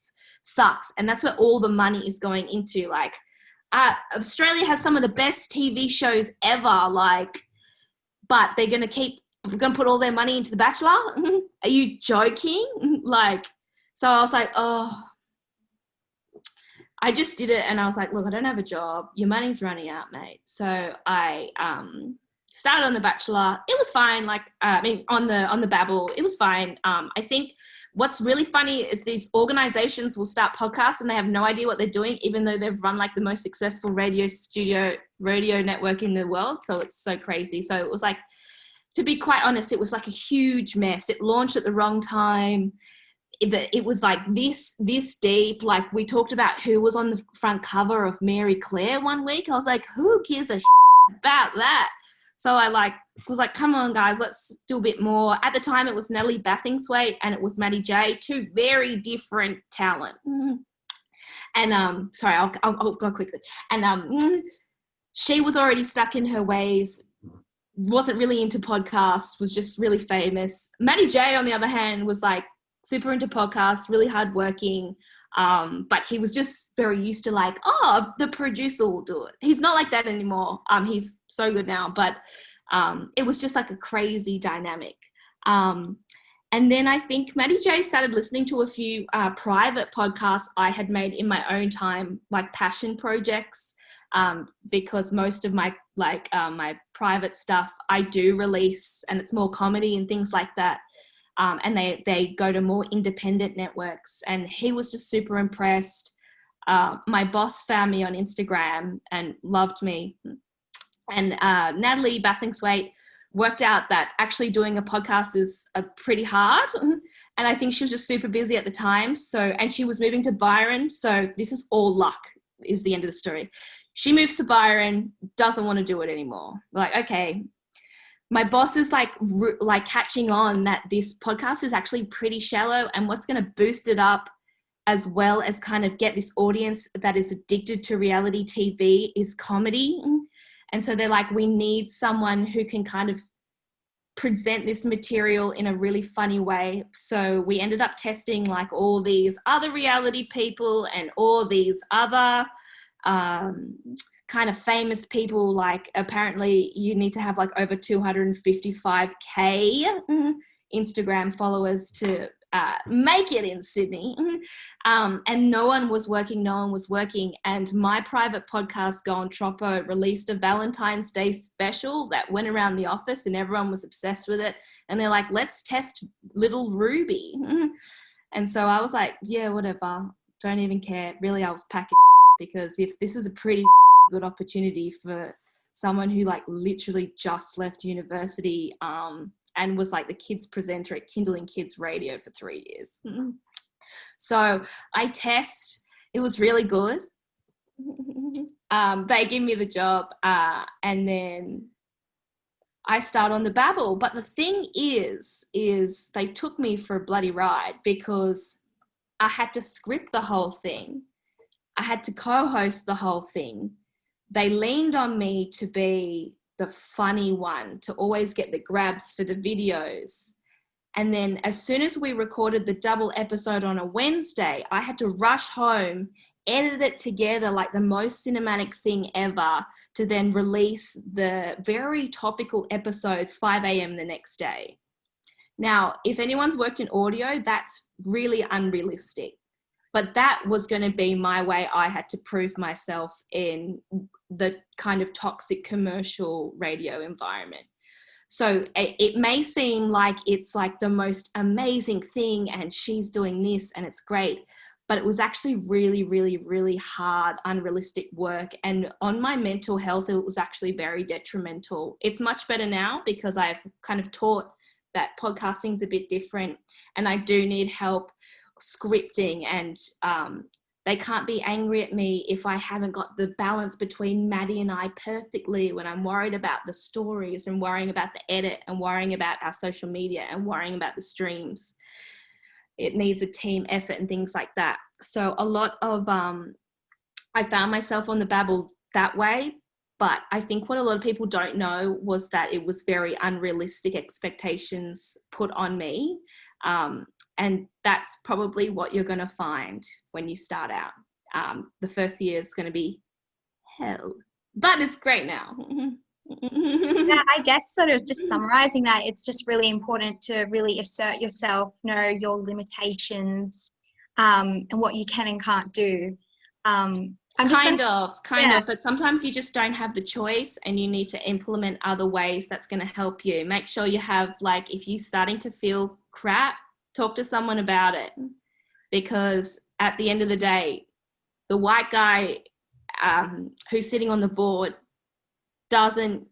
Speaker 2: sucks. And that's where all the money is going into. Like, Australia has some of the best TV shows ever, like, but they're going to put all their money into The Bachelor? Are you joking? Like, so I was like, oh, I just did it. And I was like, look, I don't have a job. Your money's running out, mate. So I started on The Bachelor. It was fine. Like, on the Babble, it was fine. I think what's really funny is these organizations will start podcasts and they have no idea what they're doing, even though they've run like the most successful radio network in the world. So it's so crazy. So it was like, to be quite honest, it was like a huge mess. It launched at the wrong time. It was like this deep. Like, we talked about who was on the front cover of Mary Claire one week. I was like, who gives a about that? So I was like, come on, guys, let's do a bit more. At the time, it was Natalie Bathingthwaite and it was Maddie J, two very different talent. And sorry, I'll go quickly. And she was already stuck in her ways, wasn't really into podcasts, was just really famous. Maddie J, on the other hand, was like super into podcasts, really hardworking. But he was just very used to like, oh, the producer will do it. He's not like that anymore. He's so good now, but it was just like a crazy dynamic. And then I think Maddie J started listening to a few private podcasts I had made in my own time, like passion projects, because most of my my private stuff I do release, and it's more comedy and things like that. And they go to more independent networks. And he was just super impressed. My boss found me on Instagram and loved me. And Natalie Bathingthwaite worked out that actually doing a podcast is pretty hard. And I think she was just super busy at the time. And she was moving to Byron. So this is all luck, is the end of the story. She moves to Byron, doesn't want to do it anymore. Like, okay. My boss is like catching on that this podcast is actually pretty shallow, and what's going to boost it up as well as kind of get this audience that is addicted to reality TV is comedy. And so they're like, we need someone who can kind of present this material in a really funny way. So we ended up testing like all these other reality people and all these other kind of famous people. Like, apparently you need to have like over 255k Instagram followers to make it in Sydney. And no one was working. And my private podcast, Go on Troppo, released a Valentine's Day special that went around the office and everyone was obsessed with it. And they're like, let's test little Ruby. And so I was like, yeah, whatever. Don't even care. Really, I was packing, because if this is a pretty good opportunity for someone who like literally just left university and was like the kids presenter at Kindling Kids Radio for 3 years. So I test, it was really good. They give me the job and then I start on the Babble. But the thing is they took me for a bloody ride, because I had to script the whole thing. I had to co-host the whole thing. They leaned on me to be the funny one, to always get the grabs for the videos. And then as soon as we recorded the double episode on a Wednesday, I had to rush home, edit it together like the most cinematic thing ever, to then release the very topical episode 5 a.m. the next day. Now, if anyone's worked in audio, that's really unrealistic. But that was going to be my way I had to prove myself in the kind of toxic commercial radio environment. So it may seem like it's like the most amazing thing and she's doing this and it's great, but it was actually really, really, really hard, unrealistic work. And on my mental health, it was actually very detrimental. It's much better now because I've kind of taught that podcasting's a bit different and I do need help scripting, and they can't be angry at me if I haven't got the balance between Maddie and I perfectly, when I'm worried about the stories and worrying about the edit and worrying about our social media and worrying about the streams. It needs a team effort and things like that. So a lot of, I found myself on the Babble that way, but I think what a lot of people don't know was that it was very unrealistic expectations put on me. And that's probably what you're going to find when you start out. The first year is going to be hell, but it's great now.
Speaker 1: Yeah, I guess sort of just summarizing that, it's just really important to really assert yourself, know your limitations, and what you can and can't do.
Speaker 2: Kind of, but sometimes you just don't have the choice and you need to implement other ways that's going to help you. Make sure you have, like, if you're starting to feel crap, talk to someone about it, because at the end of the day, the white guy who's sitting on the board doesn't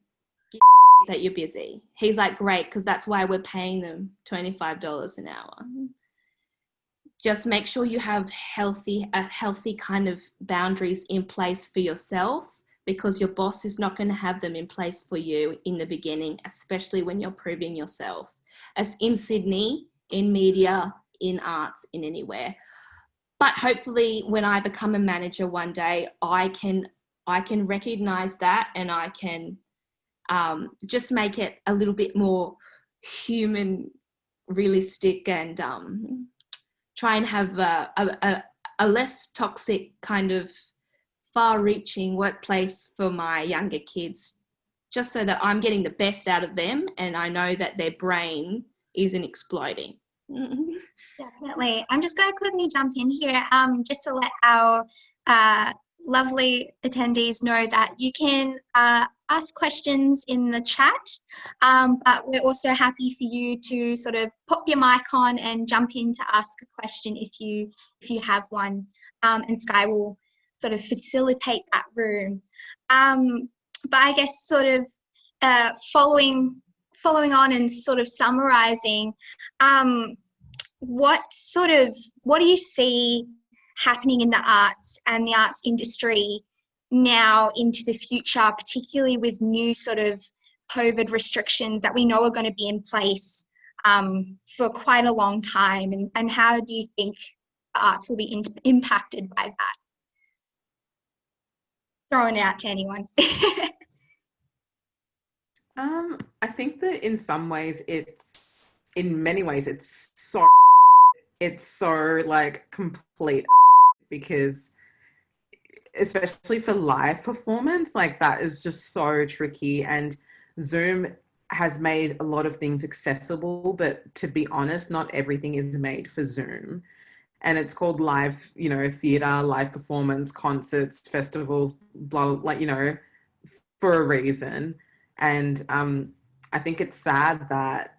Speaker 2: give a that you're busy. He's like, great, because that's why we're paying them $25 an hour. Just make sure you have healthy kind of boundaries in place for yourself, because your boss is not going to have them in place for you in the beginning, especially when you're proving yourself. As in Sydney, in media, in arts, in anywhere. But hopefully when I become a manager one day, I can recognize that, and I can just make it a little bit more human, realistic, and try and have a less toxic kind of far-reaching workplace for my younger kids, just so that I'm getting the best out of them and I know that their brain isn't exploding.
Speaker 1: Definitely. I'm just going to quickly jump in here just to let our lovely attendees know that you can ask questions in the chat, but we're also happy for you to sort of pop your mic on and jump in to ask a question if you have one, and Sky will sort of facilitate that room. But I guess sort of following on and sort of summarizing, what do you see happening in the arts and the arts industry now into the future, particularly with new sort of COVID restrictions that we know are going to be in place for quite a long time, and how do you think the arts will be impacted by that? Throwing it out to anyone.
Speaker 4: I think that in many ways it's so like complete, because especially for live performance, like that is just so tricky, and Zoom has made a lot of things accessible, but to be honest, not everything is made for Zoom. And it's called live, theater, live performance, concerts, festivals, blah, like, for a reason. And I think it's sad that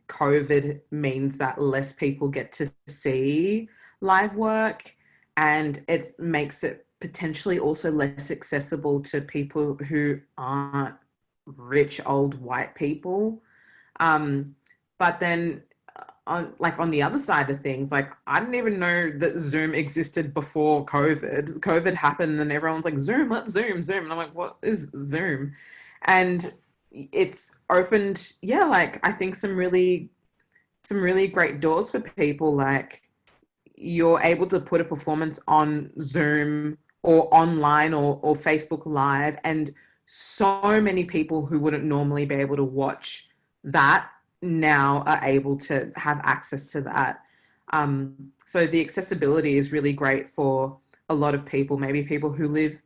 Speaker 4: COVID means that less people get to see live work, and it makes it potentially also less accessible to people who aren't rich old white people. But then on the other side of things, like, I didn't even know that Zoom existed before COVID. COVID happened and everyone's like, Zoom, let's Zoom. And I'm like, what is Zoom? And it's opened, I think some really great doors for people. Like, you're able to put a performance on Zoom or online or Facebook Live, and so many people who wouldn't normally be able to watch that now are able to have access to that. So the accessibility is really great for a lot of people, maybe people who live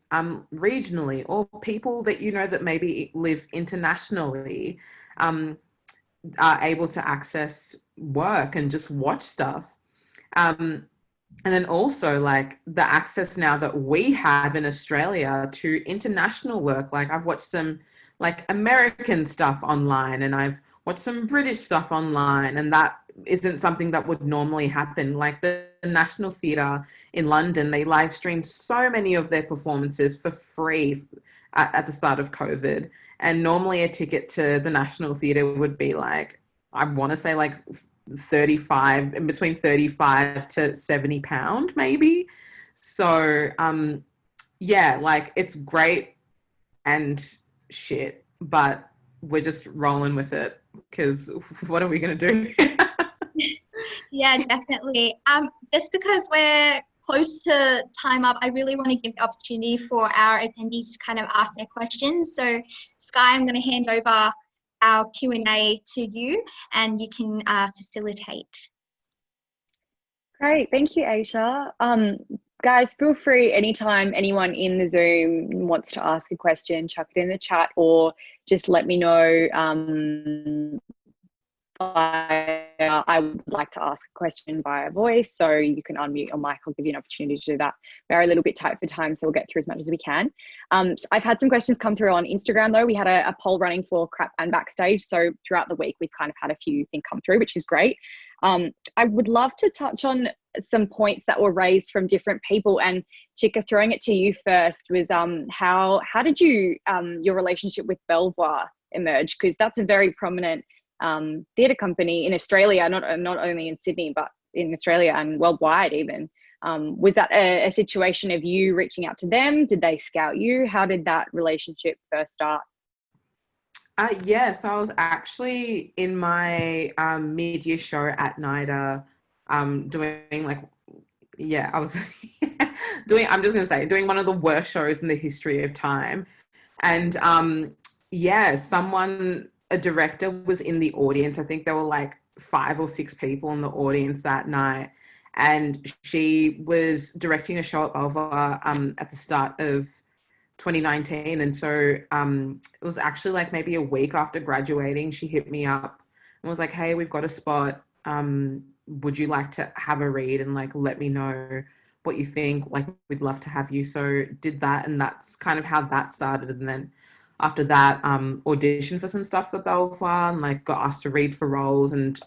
Speaker 4: regionally, or people that you know that maybe live internationally, are able to access work and just watch stuff. And then also like the access now that we have in Australia to international work. Like I've watched some like American stuff online, and I've watched some British stuff online, and that isn't something that would normally happen. Like the National Theatre in London, they live streamed so many of their performances for free at the start of COVID. And normally a ticket to the National Theatre would be like, I want to say like 35, in between 35 to 70 pound maybe. So yeah, like it's great and shit, but we're just rolling with it because what are we going to do?
Speaker 1: Yeah, definitely. Just because we're close to time up, I really want to give the opportunity for our attendees to kind of ask their questions. So Sky, I'm going to hand over our Q&A to you, and you can facilitate.
Speaker 5: Great, thank you, Aisha. Guys, feel free anytime anyone in the Zoom wants to ask a question, chuck it in the chat, or just let me know. I would like to ask a question via voice, so you can unmute your mic. I'll give you an opportunity to do that. We're a little bit tight for time, so we'll get through as much as we can. So I've had some questions come through on Instagram, though. We had a poll running for Crap and Backstage, so throughout the week we've kind of had a few things come through, which is great. I would love to touch on some points that were raised from different people, and Chika, throwing it to you first, was how did you your relationship with Belvoir emerge? Because that's a very prominent theatre company in Australia, not only in Sydney, but in Australia and worldwide even. Was that a situation of you reaching out to them? Did they scout you? How did that relationship first start?
Speaker 4: Yeah, so I was actually in my mid-year show at NIDA doing like, yeah, I was doing, I'm just going to say, doing one of the worst shows in the history of time. And yeah, a director was in the audience. I think there were like 5 or 6 people in the audience that night. And she was directing a show at Belvoir at the start of 2019. And so it was actually like maybe a week after graduating, she hit me up and was like, hey, we've got a spot. Would you like to have a read and like let me know what you think? Like, we'd love to have you. So did that, and that's kind of how that started. And then after that, auditioned for some stuff for Belvoir and like got asked to read for roles, and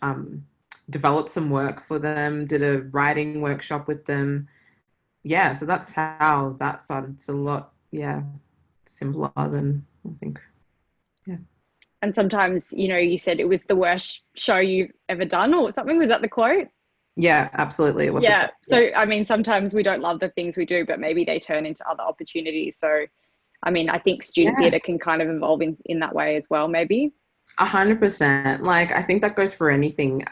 Speaker 4: developed some work for them, did a writing workshop with them. Yeah, so that's how that started. It's a lot, yeah, simpler than I think. Yeah.
Speaker 5: And sometimes, you know, you said it was the worst show you've ever done or something. Was that the quote?
Speaker 4: Yeah, absolutely. It was.
Speaker 5: Yeah. So, I mean, sometimes we don't love the things we do, but maybe they turn into other opportunities. So, I mean, I think student theatre can kind of evolve in that way as well, maybe.
Speaker 4: 100%. Like, I think that goes for anything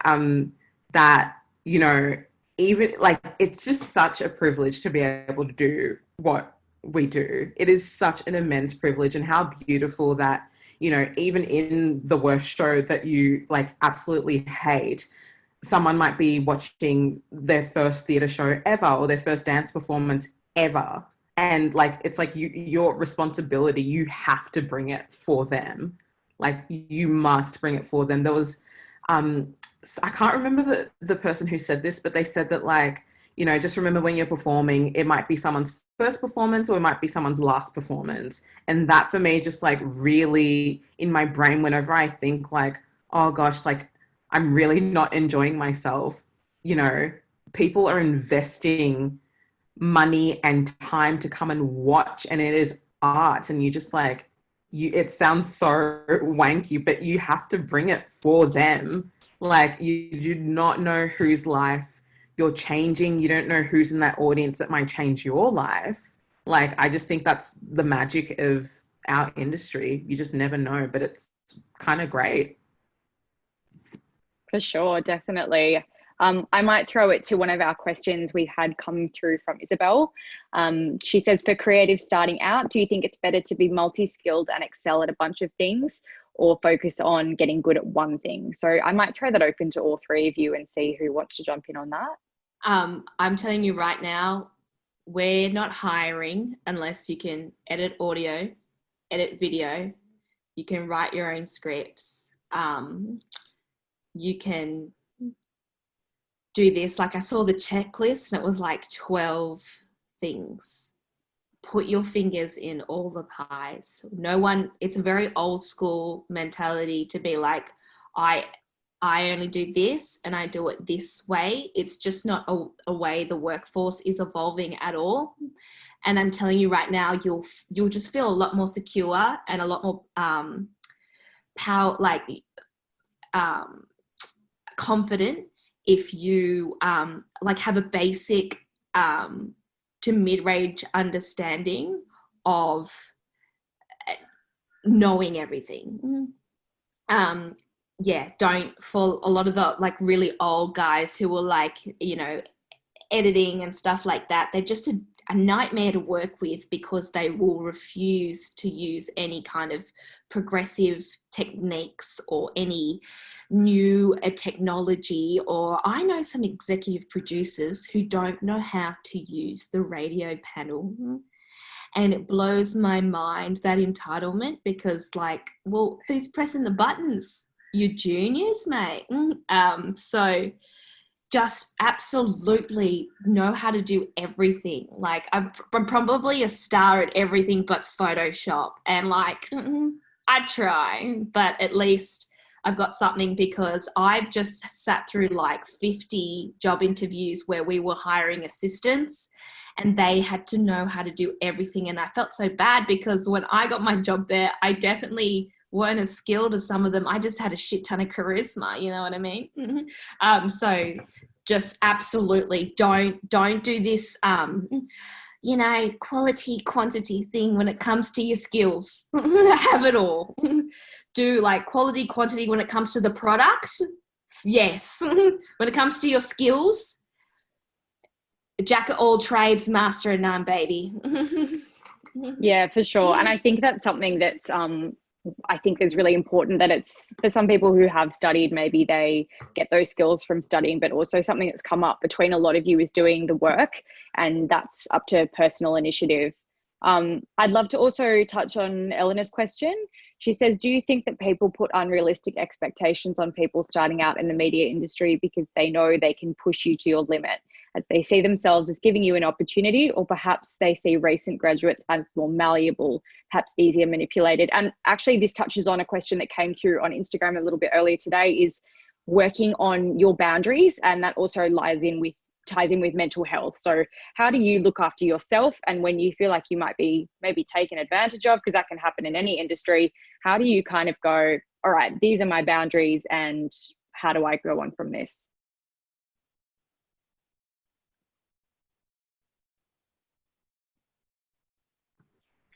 Speaker 4: that, you know, even like, it's just such a privilege to be able to do what we do. It is such an immense privilege, and how beautiful that, you know, even in the worst show that you like absolutely hate, someone might be watching their first theatre show ever or their first dance performance ever. And like, it's like your responsibility, you have to bring it for them. Like, you must bring it for them. There was, I can't remember the person who said this, but they said that like, you know, just remember when you're performing, it might be someone's first performance or it might be someone's last performance. And that for me, just like really in my brain, whenever I think like, oh gosh, like I'm really not enjoying myself, you know, people are investing money and time to come and watch, and it is art, and you just like, it sounds so wanky, but you have to bring it for them. Like, you do not know whose life you're changing. You don't know who's in that audience that might change your life. Like, I just think that's the magic of our industry. You just never know, but it's kind of great.
Speaker 5: For sure, definitely. I might throw it to one of our questions we've had come through from Isabel. She says, for creatives starting out, do you think it's better to be multi-skilled and excel at a bunch of things, or focus on getting good at one thing? So I might throw that open to all three of you and see who wants to jump in on that.
Speaker 2: I'm telling you right now, we're not hiring unless you can edit audio, edit video, you can write your own scripts, you can do this. Like, I saw the checklist and it was like 12 things. Put your fingers in all the pies. No one, it's a very old school mentality to be like, I only do this and I do it this way. It's just not a way the workforce is evolving at all. And I'm telling you right now, you'll just feel a lot more secure and a lot more confident if you have a basic to mid-range understanding of knowing everything. Don't fall a lot of the like really old guys who were like, editing and stuff like that. They're just a nightmare to work with because they will refuse to use any kind of progressive techniques or any new technology. Or I know some executive producers who don't know how to use the radio panel. And it blows my mind, that entitlement, because like, well, who's pressing the buttons? You juniors, mate. So just absolutely know how to do everything. Like, I'm probably a star at everything but Photoshop. And like, I try, but at least I've got something, because I've just sat through like 50 job interviews where we were hiring assistants and they had to know how to do everything. And I felt so bad because when I got my job there, I definitely weren't as skilled as some of them. I just had a shit ton of charisma, you know what I mean? So just absolutely don't do this, quality quantity thing when it comes to your skills. Have it all. Do like quality quantity when it comes to the product. Yes. When it comes to your skills, jack of all trades, master of none, baby.
Speaker 5: Yeah, for sure. And I think that's something that's I think is really important, that it's for some people who have studied, maybe they get those skills from studying, but also something that's come up between a lot of you is doing the work, and that's up to personal initiative. I'd love to also touch on Eleanor's question. She says, do you think that people put unrealistic expectations on people starting out in the media industry because they know they can push you to your limit, as they see themselves as giving you an opportunity, or perhaps they see recent graduates as more malleable, perhaps easier manipulated? And actually, this touches on a question that came through on Instagram a little bit earlier today, is working on your boundaries. And that also ties in with mental health. So how do you look after yourself? And when you feel like you might be maybe taken advantage of, because that can happen in any industry, how do you kind of go, all right, these are my boundaries and how do I go on from this?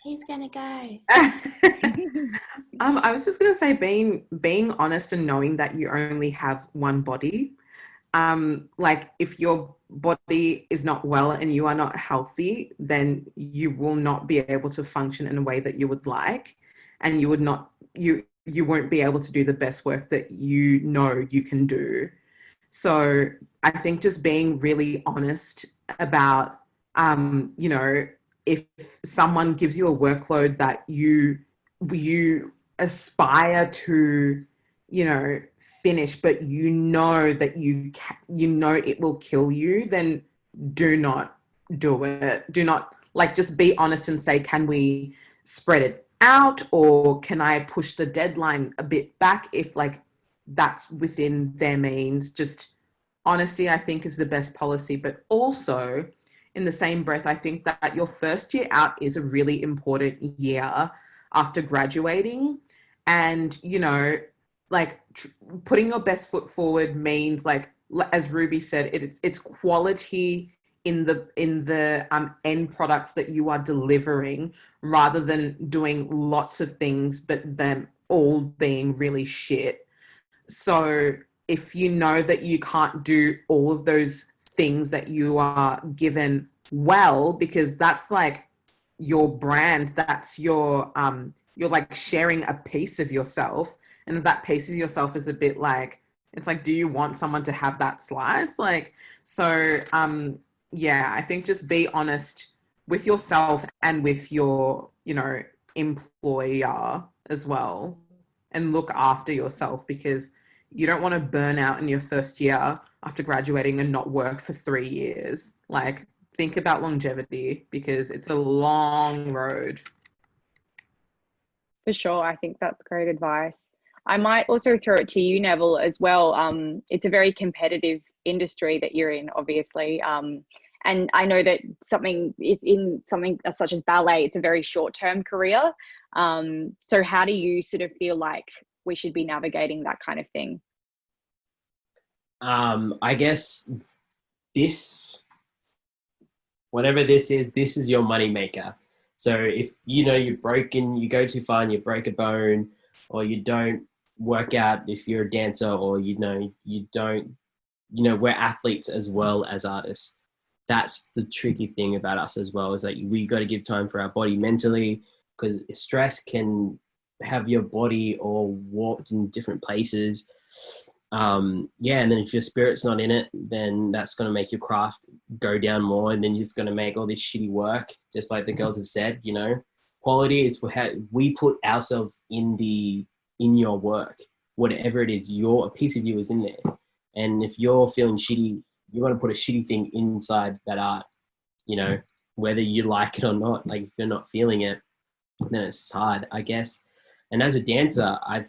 Speaker 2: He's gonna go.
Speaker 4: I was just gonna say, being honest and knowing that you only have one body. Like, if your body is not well and you are not healthy, then you will not be able to function in a way that you would like, and you won't be able to do the best work that you know you can do. So I think just being really honest about, if someone gives you a workload that you aspire to, finish, but that it will kill you, then do not do it. Do not, like, just be honest and say, can we spread it out, or can I push the deadline a bit back, if like that's within their means. Just honesty, I think, is the best policy. But also, in the same breath, I think that your first year out is a really important year after graduating. And, putting your best foot forward means, like, as Ruby said, it's quality in the end products that you are delivering, rather than doing lots of things but them all being really shit. So if you know that you can't do all of those things that you are given well, because that's like your brand, that's your you're like sharing a piece of yourself, and if that piece of yourself is a bit like, it's like, do you want someone to have that slice? Like, so yeah, I think just be honest with yourself and with your, you know, employer as well, and look after yourself, because you don't want to burn out in your first year after graduating and not work for 3 years. Like, think about longevity, because it's a long road.
Speaker 5: For sure. I think that's great advice. I might also throw it to you, Neville, as well. It's a very competitive industry that you're in, obviously. And I know that it's in something such as ballet, it's a very short-term career. So how do you sort of feel like we should be navigating that kind of thing?
Speaker 3: I guess whatever this is your money maker. So if you know you're broken, you go too far and you break a bone, or you don't work out if you're a dancer, or we're athletes as well as artists. That's the tricky thing about us as well, is that we got to give time for our body mentally, because stress can have your body all warped in different places. And then if your spirit's not in it, then that's going to make your craft go down more, and then you're just going to make all this shitty work, just like the girls have said. Quality is we put ourselves in your work, whatever it is. A piece of you is in there, and if you're feeling shitty, you're going to put a shitty thing inside that art, whether you like it or not. Like, if you're not feeling it, then it's hard, I guess. And as a dancer, I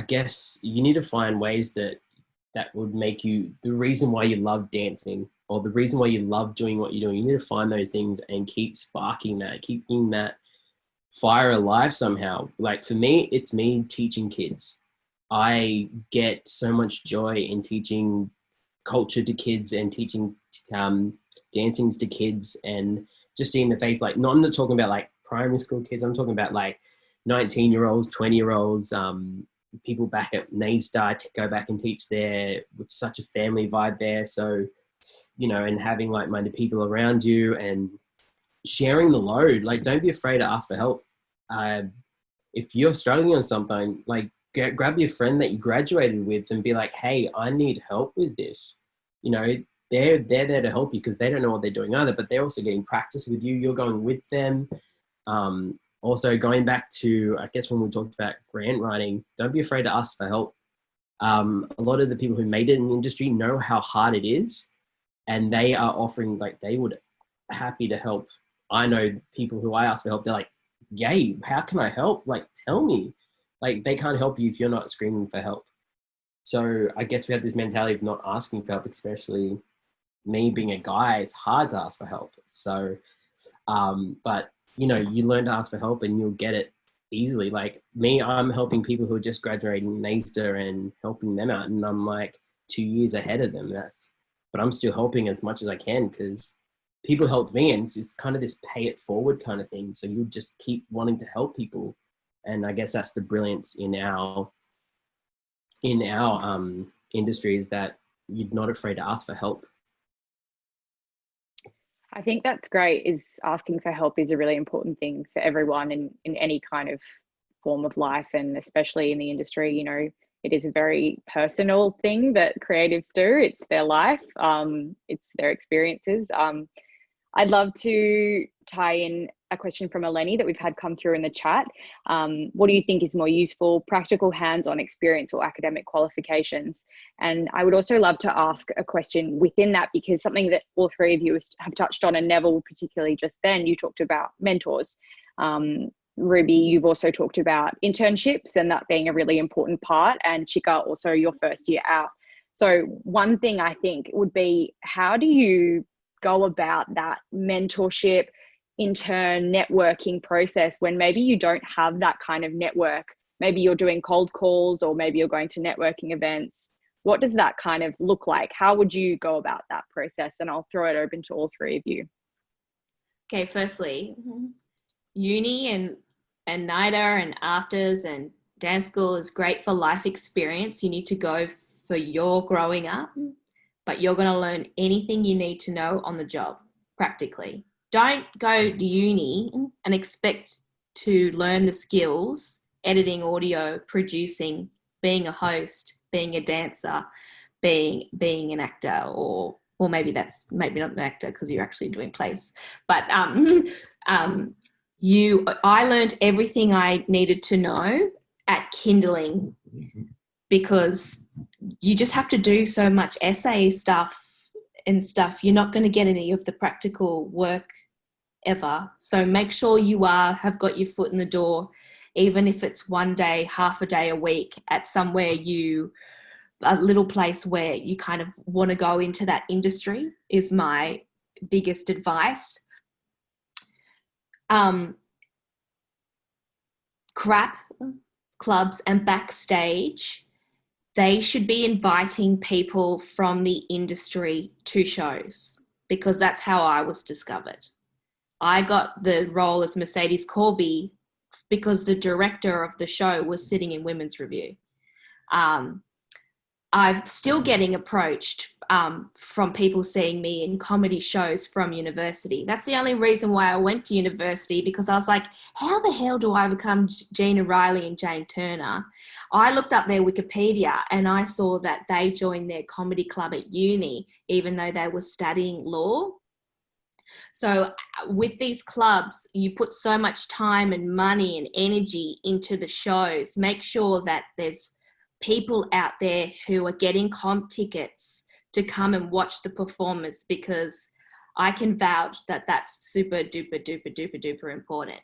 Speaker 3: guess you need to find ways that would make you, the reason why you love dancing, or the reason why you love doing what you're doing. You need to find those things and keep sparking that, keeping that fire alive somehow. Like, for me, it's me teaching kids. I get so much joy in teaching culture to kids and teaching dancings to kids, and just seeing the face. Like, no, I'm not talking about like primary school kids. I'm talking about like 19-year-olds, 20-year-olds, people back at Naystar to go back and teach there, with such a family vibe there. So, and having like-minded people around you and sharing the load. Like, don't be afraid to ask for help. If you're struggling on something, like, grab your friend that you graduated with and be like, hey, I need help with this. They're there to help you, because they don't know what they're doing either, but they're also getting practice with you. You're going with them. Also, going back to, I guess, when we talked about grant writing, don't be afraid to ask for help. A lot of the people who made it in the industry know how hard it is, and they are offering, like, they would happy to help. I know people who I ask for help, they're like, yay, how can I help? Like, tell me. Like, they can't help you if you're not screaming for help. So I guess we have this mentality of not asking for help, especially me being a guy. It's hard to ask for help. So, but you learn to ask for help and you'll get it easily. Like me, I'm helping people who are just graduating NASDA and helping them out, and I'm like 2 years ahead of them. But I'm still helping as much as I can, because people helped me, and it's kind of this pay it forward kind of thing. So you just keep wanting to help people. And I guess that's the brilliance in our industry, is that you're not afraid to ask for help.
Speaker 5: I think that's great. Is asking for help is a really important thing for everyone in any kind of form of life, and especially in the industry. It is a very personal thing that creatives do. It's their life. It's their experiences. I'd love to tie in a question from Eleni that we've had come through in the chat. What do you think is more useful, practical hands-on experience or academic qualifications? And I would also love to ask a question within that, because something that all three of you have touched on, and Neville particularly just then, you talked about mentors. Ruby, you've also talked about internships and that being a really important part, and Chika, also your first year out. So one thing I think would be, how do you go about that mentorship, intern, networking process when maybe you don't have that kind of network? Maybe you're doing cold calls, or maybe you're going to networking events. What does that kind of look like? How would you go about that process? And I'll throw it open to all three of you.
Speaker 2: Okay, firstly, uni and NIDA and afters and dance school is great for life experience. You need to go for your growing up, but you're going to learn anything you need to know on the job, practically. Don't go to uni and expect to learn the skills, editing audio, producing, being a host, being a dancer, being an actor, or maybe not an actor because you're actually doing plays. But I learned everything I needed to know at kindling, because you just have to do so much essay stuff and stuff. You're not going to get any of the practical work ever. So make sure you have got your foot in the door, even if it's one day, half a day a week at somewhere a little place where you kind of want to go into that industry is my biggest advice. Crap clubs and Backstage, they should be inviting people from the industry to shows, because that's how I was discovered. I got the role as Mercedes Corby because the director of the show was sitting in Women's Revue. I'm still getting approached from people seeing me in comedy shows from university. That's the only reason why I went to university, because I was like, how the hell do I become Gina Riley and Jane Turner? I looked up their Wikipedia and I saw that they joined their comedy club at uni, even though they were studying law. So with these clubs, you put so much time and money and energy into the shows. Make sure that there's people out there who are getting comp tickets to come and watch the performers, because I can vouch that that's super duper duper duper duper important.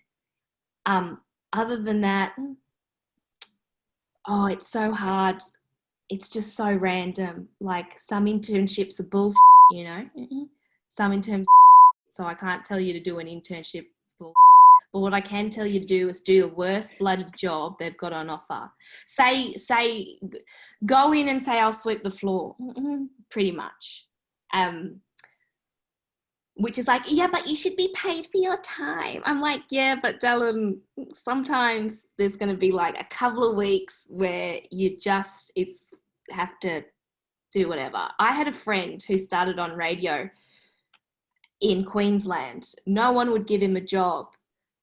Speaker 2: Other than that, it's so hard. It's just so random. Like, some internships are bullshit, you know. Some internships, so I can't tell you to do an internship. But what I can tell you to do is do the worst bloody job they've got on offer. Go in and say, I'll sweep the floor, pretty much. Which is like, yeah, but you should be paid for your time. I'm like, yeah, but Dylan, sometimes there's going to be like a couple of weeks where you just have to do whatever. I had a friend who started on radio in Queensland. No one would give him a job.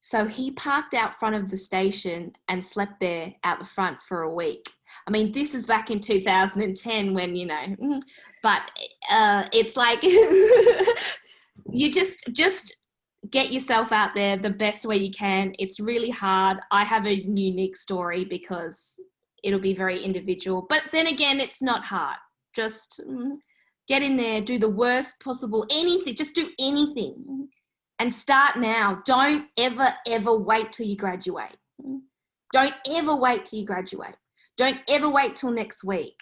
Speaker 2: So he parked out front of the station and slept there out the front for a week. I mean, this is back in 2010 when, you know, but it's like you just get yourself out there the best way you can. It's really hard. I have a unique story because it'll be very individual. But then again, it's not hard. Just get in there, do the worst possible, anything, just do anything. And start now. Don't ever, ever wait till you graduate. Don't ever wait till you graduate. Don't ever wait till next week.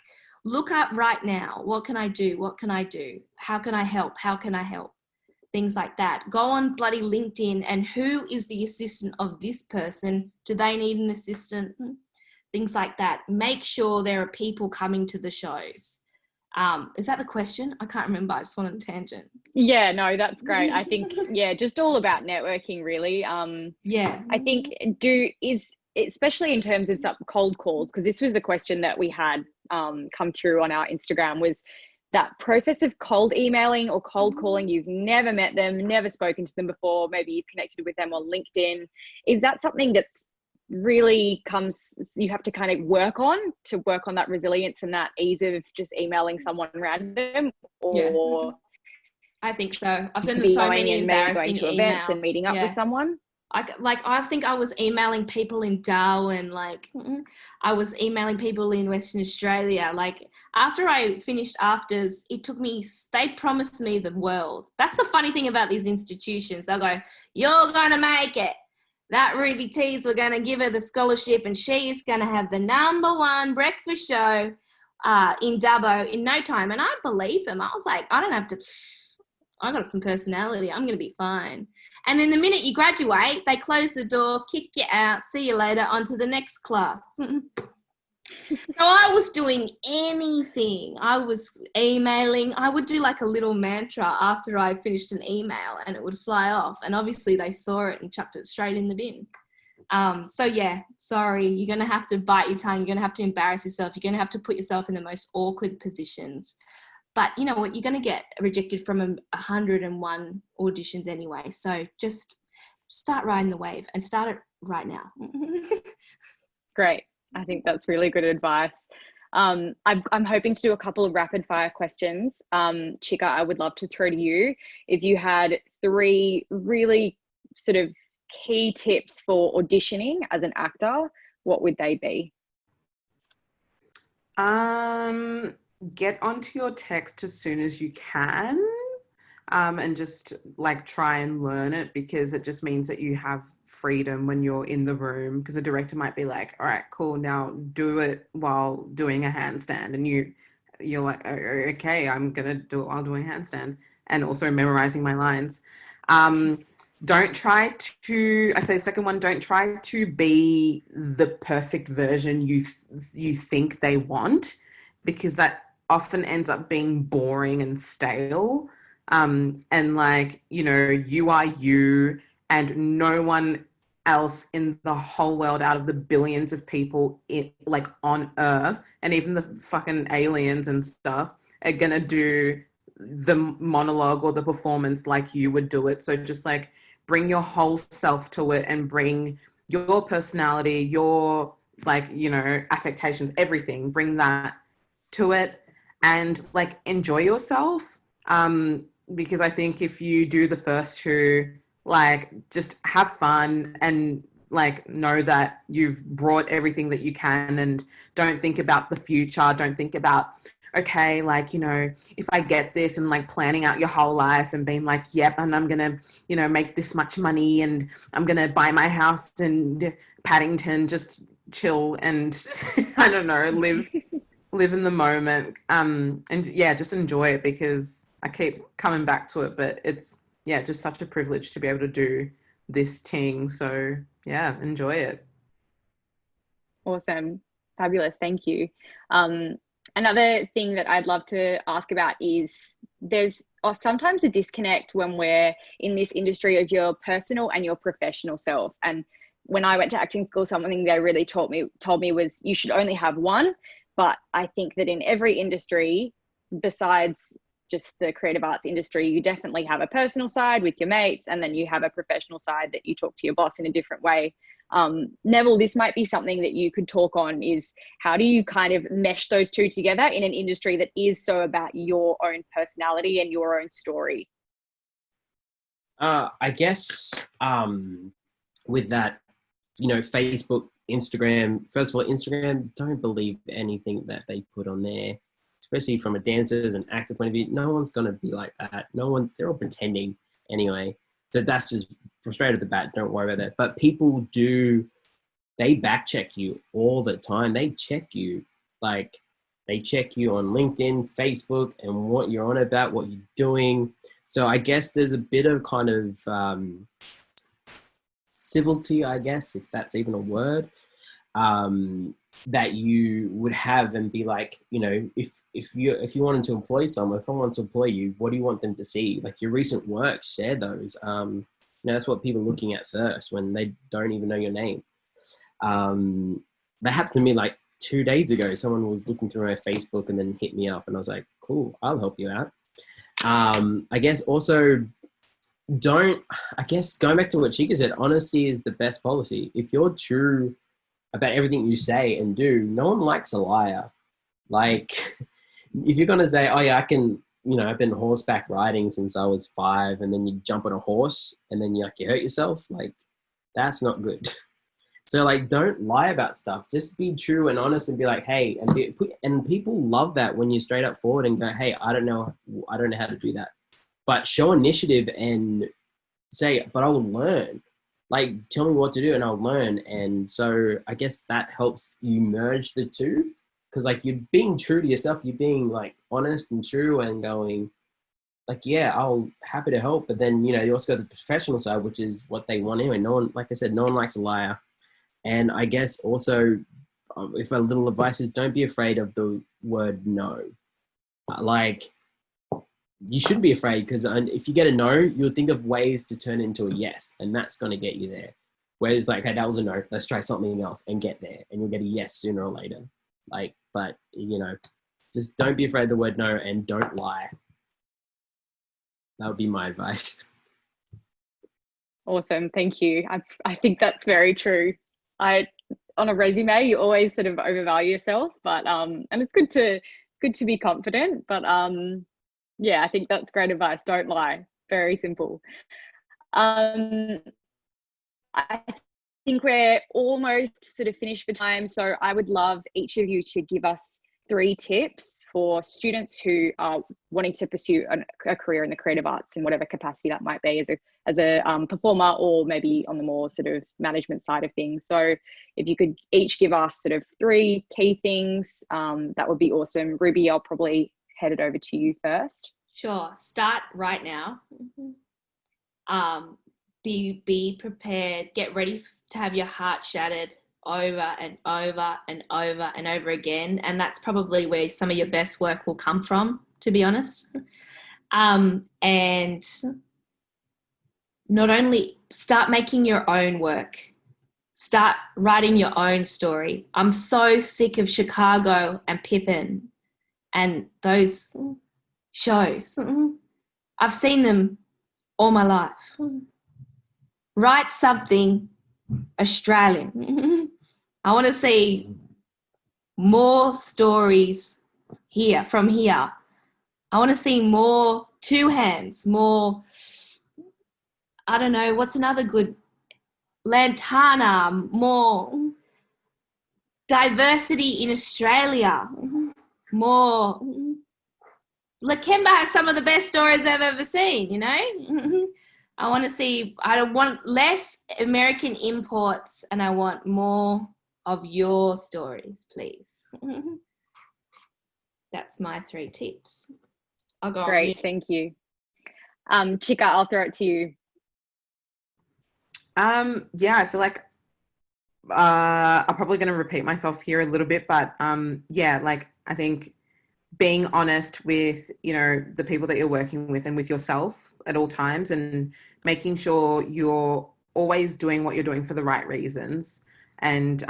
Speaker 2: Look up right now. What can I do? What can I do? How can I help? How can I help? Things like that. Go on bloody LinkedIn and who is the assistant of this person? Do they need an assistant? Things like that. Make sure there are people coming to the shows. Is that the question? I can't remember. I just went on a tangent.
Speaker 5: Yeah, no, that's great. I think, just all about networking, really. I think especially in terms of some cold calls, because this was a question that we had come through on our Instagram, was that process of cold emailing or cold calling. You've never met them, never spoken to them before. Maybe you've connected with them on LinkedIn. Is that something that's really you have to kind of work on that resilience and that ease of just emailing someone random? Or
Speaker 2: I think so. I've sent them so many embarrassing
Speaker 5: going to
Speaker 2: emails.
Speaker 5: Events and meeting up with someone.
Speaker 2: I think I was emailing people in Darwin, like I was emailing people in Western Australia. Like, after I finished afters, they promised me the world. That's the funny thing about these institutions. They'll go, you're going to make it. That Ruby Tays, we're going to give her the scholarship and she's going to have the #1 breakfast show in Dubbo in no time. And I believed them. I was like, I got some personality. I'm going to be fine. And then the minute you graduate, they close the door, kick you out, see you later, on to the next class. So I was doing anything. I was emailing. I would do like a little mantra after I finished an email and it would fly off. And obviously they saw it and chucked it straight in the bin. So yeah, sorry, you're going to have to bite your tongue. You're going to have to embarrass yourself. You're going to have to put yourself in the most awkward positions. But you know what? You're going to get rejected from 101 auditions anyway. So just start riding the wave and start it right now.
Speaker 5: Great. I think that's really good advice. I'm hoping to do a couple of rapid fire questions. Chika, I would love to throw to you. If you had 3 really sort of key tips for auditioning as an actor, what would they be?
Speaker 4: Get onto your text as soon as you can, and just like try and learn it, because it just means that you have freedom when you're in the room, because the director might be like, all right, cool, now do it while doing a handstand, and you're like, okay, I'm gonna do it while doing a handstand, and also memorizing my lines. Don't try to, I'd say the second one, don't try to be the perfect version you think they want, because that often ends up being boring and stale. And like, you know, you are you, and no one else in the whole world, out of the billions of people like on Earth, and even the fucking aliens and stuff, are gonna do the monologue or the performance like you would do it. So just like bring your whole self to it, and bring your personality, your like, you know, affectations, everything, bring that to it, and like enjoy yourself. Because I think if you do the first 2, like just have fun and like know that you've brought everything that you can, and don't think about the future. Don't think about, okay, like, you know, if I get this, and like planning out your whole life and being like, yep, and I'm gonna, you know, make this much money, and I'm gonna buy my house in Paddington. Just chill and I don't know, live in the moment, and yeah, just enjoy it, because I keep coming back to it, but it's, yeah, just such a privilege to be able to do this thing. So yeah, enjoy it.
Speaker 5: Awesome. Fabulous. Thank you. Another thing that I'd love to ask about is there's sometimes a disconnect when we're in this industry of your personal and your professional self. And when I went to acting school, something they really told me was you should only have one. But I think that in every industry, besides just the creative arts industry, you definitely have a personal side with your mates, and then you have a professional side that you talk to your boss in a different way. Neville, this might be something that you could talk on, is how do you kind of mesh those 2 together in an industry that is so about your own personality and your own story?
Speaker 3: I guess with that, you know, Facebook, Instagram, first of all, Instagram, don't believe anything that they put on there, especially from a dancer and actor point of view. No one's going to be like that. They're all pretending anyway. But that's just straight at the bat. Don't worry about that. But people they back check you all the time. They check you. Like, they check you on LinkedIn, Facebook, and what you're on about, what you're doing. So I guess there's a bit of kind of civility, I guess, if that's even a word, that you would have, and be like, you know, if you wanted to employ someone, if someone wants to employ you, what do you want them to see? Like your recent work, share those. You know, that's what people are looking at first when they don't even know your name. That happened to me like 2 days ago. Someone was looking through my Facebook and then hit me up, and I was like, cool, I'll help you out. I guess also going back to what Chika said, honesty is the best policy. If you're true about everything you say and do, no one likes a liar. Like, if you're going to say, oh yeah, I can, you know, I've been horseback riding since I was 5, and then you jump on a horse and then you hurt yourself, like, that's not good. So like, don't lie about stuff. Just be true and honest, and be like, hey, and people love that when you straight up forward and go, hey, I don't know how to do that. But show initiative and say, but I will learn. Like, tell me what to do and I'll learn. And so I guess that helps you merge the 2. Because like, you're being true to yourself, you're being like honest and true, and going like, yeah, I'll happy to help. But then, you know, you also got the professional side, which is what they want anyway. No one, like I said, no one likes a liar. And I guess also, if a little advice is, don't be afraid of the word no. Like, you shouldn't be afraid, because if you get a no, you'll think of ways to turn it into a yes, and that's going to get you there. where it's like, hey, that was a no, let's try something else and get there, and you'll get a yes sooner or later. Like, but you know, just don't be afraid of the word no, and don't lie. That would be my advice.
Speaker 5: Awesome, thank you. I think that's very true. On a resume, you always sort of overvalue yourself, but and it's good to be confident, but yeah, I think that's great advice. Don't lie. Very simple. I think we're almost sort of finished for time, so I would love each of you to give us 3 tips for students who are wanting to pursue a career in the creative arts in whatever capacity that might be, as a performer, or maybe on the more sort of management side of things. So if you could each give us sort of 3 key things, that would be awesome. Ruby, I'll probably head it over to you first.
Speaker 2: Sure. Start right now. Be prepared. Get ready to have your heart shattered over and over and over and over again. And that's probably where some of your best work will come from, to be honest. And not only start making your own work, start writing your own story. I'm so sick of Chicago and Pippin and those shows. I've seen them all my life. Write something Australian. I want to see more stories from here. I want to see more two hands, more, I don't know, what's another good, Lantana, more diversity in Australia, more, Lakemba has some of the best stories I've ever seen, you know? I want less American imports, and I want more of your stories, please. That's my 3 tips. I'll go.
Speaker 5: Great, thank you. Chika, I'll throw it to you.
Speaker 4: Yeah, I feel like I'm probably going to repeat myself here a little bit, but yeah, like I think being honest with, you know, the people that you're working with and with yourself at all times, and making sure you're always doing what you're doing for the right reasons, and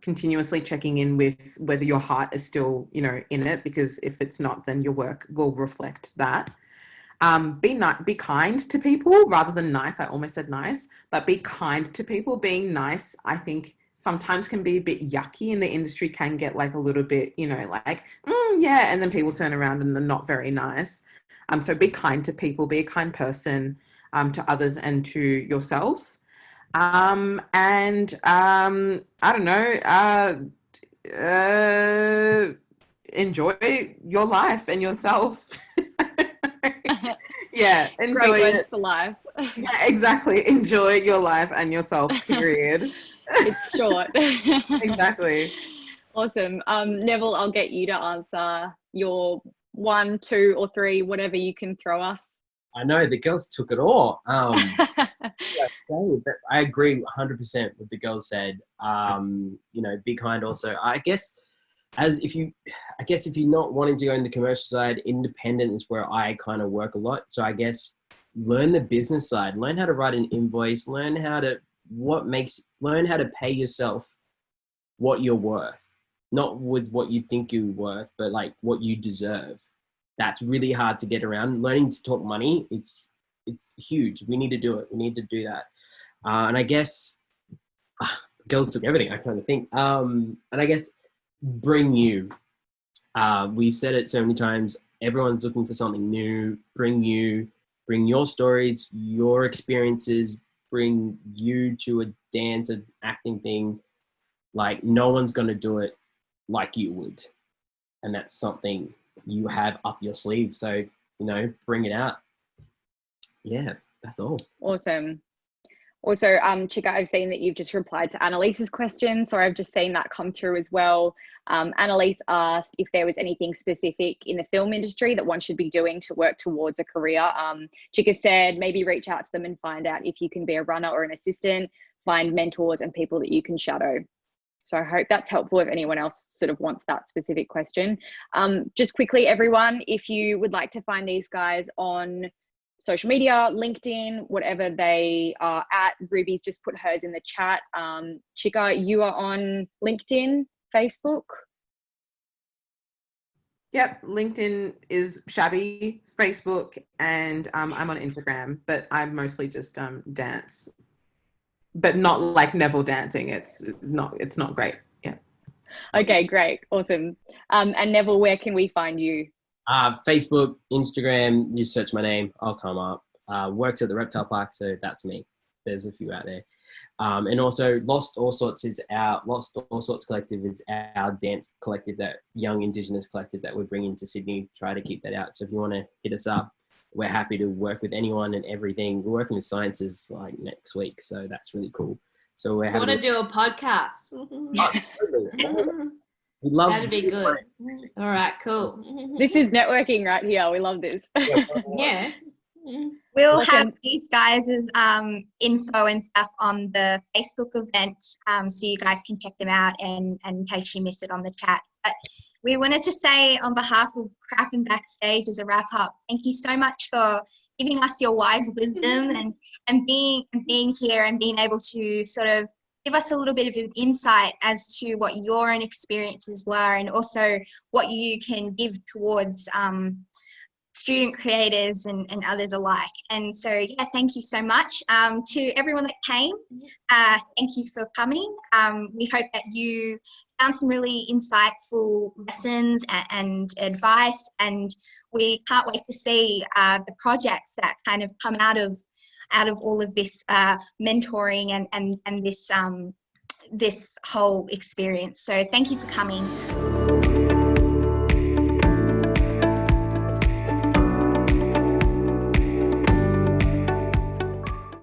Speaker 4: continuously checking in with whether your heart is still, you know, in it, because if it's not, then your work will reflect that. Be kind to people rather than nice. I almost said nice, but be kind to people. Being nice, I think, sometimes can be a bit yucky, and the industry can get like a little bit, you know, like, yeah, and then people turn around and they're not very nice. So be kind to people, be a kind person to others and to yourself. And I don't know, enjoy your life and yourself. Yeah, enjoy
Speaker 5: Great words
Speaker 4: it.
Speaker 5: for life.
Speaker 4: Yeah, exactly. Enjoy your life and yourself, period.
Speaker 5: It's short.
Speaker 4: Exactly.
Speaker 5: Awesome. Neville, I'll get you to answer your 1, 2, or 3, whatever you can throw us.
Speaker 3: I know the girls took it all. But I agree 100% with the girls said. You know, be kind. Also, I guess if you're not wanting to go in the commercial side, independent is where I kind of work a lot. So I guess learn the business side, learn how to write an invoice, learn how to pay yourself what you're worth, not with what you think you're worth, but like what you deserve. That's really hard to get around. Learning to talk money, it's huge. We need to do it. We need to do that. And I guess girls took everything, I kind of think. And I guess bring you. We've said it so many times. Everyone's looking for something new. Bring your stories, your experiences, bring you to a dance, an acting thing. Like no one's going to do it like you would. And that's something you have up your sleeve. So, you know, bring it out. Yeah, that's all.
Speaker 5: Awesome. Also, Chika, I've seen that you've just replied to Annalise's question. So I've just seen that come through as well. Annalise asked if there was anything specific in the film industry that one should be doing to work towards a career. Chika said maybe reach out to them and find out if you can be a runner or an assistant, find mentors and people that you can shadow. So I hope that's helpful if anyone else sort of wants that specific question. Just quickly, everyone, if you would like to find these guys on social media, LinkedIn, whatever they are at. Ruby's just put hers in the chat. Chika, you are on LinkedIn, Facebook?
Speaker 4: Yep, LinkedIn is shabby, Facebook, and I'm on Instagram, but I mostly just dance, but not like Neville dancing. It's not great. Yeah.
Speaker 5: Okay, great, awesome. And Neville, where can we find you?
Speaker 3: Facebook, Instagram, you search my name, I'll come up. Works at the Reptile Park, so that's me. There's a few out there. And also Lost All Sorts Collective is our dance collective, that young Indigenous collective that we're bringing to Sydney. Try to keep that out. So if you want to hit us up, we're happy to work with anyone and everything. We're working with sciences like next week, so that's really cool. So we're
Speaker 2: want to do a podcast.
Speaker 3: We love
Speaker 2: That'd be good. All right, cool.
Speaker 5: This is networking right here. We love this.
Speaker 2: Yeah.
Speaker 1: We'll
Speaker 5: Awesome.
Speaker 1: have these guys' info and stuff on the Facebook event, so you guys can check them out and in case you miss it on the chat. But we wanted to say on behalf of Crap and Backstage as a wrap up, thank you so much for giving us your wise wisdom and being here and being able to sort of give us a little bit of an insight as to what your own experiences were and also what you can give towards student creators and others alike. And so, yeah, thank you so much. To everyone that came, thank you for coming. We hope that you found some really insightful lessons and advice, and we can't wait to see the projects that kind of come out of all of this mentoring and this whole experience. So thank you for coming.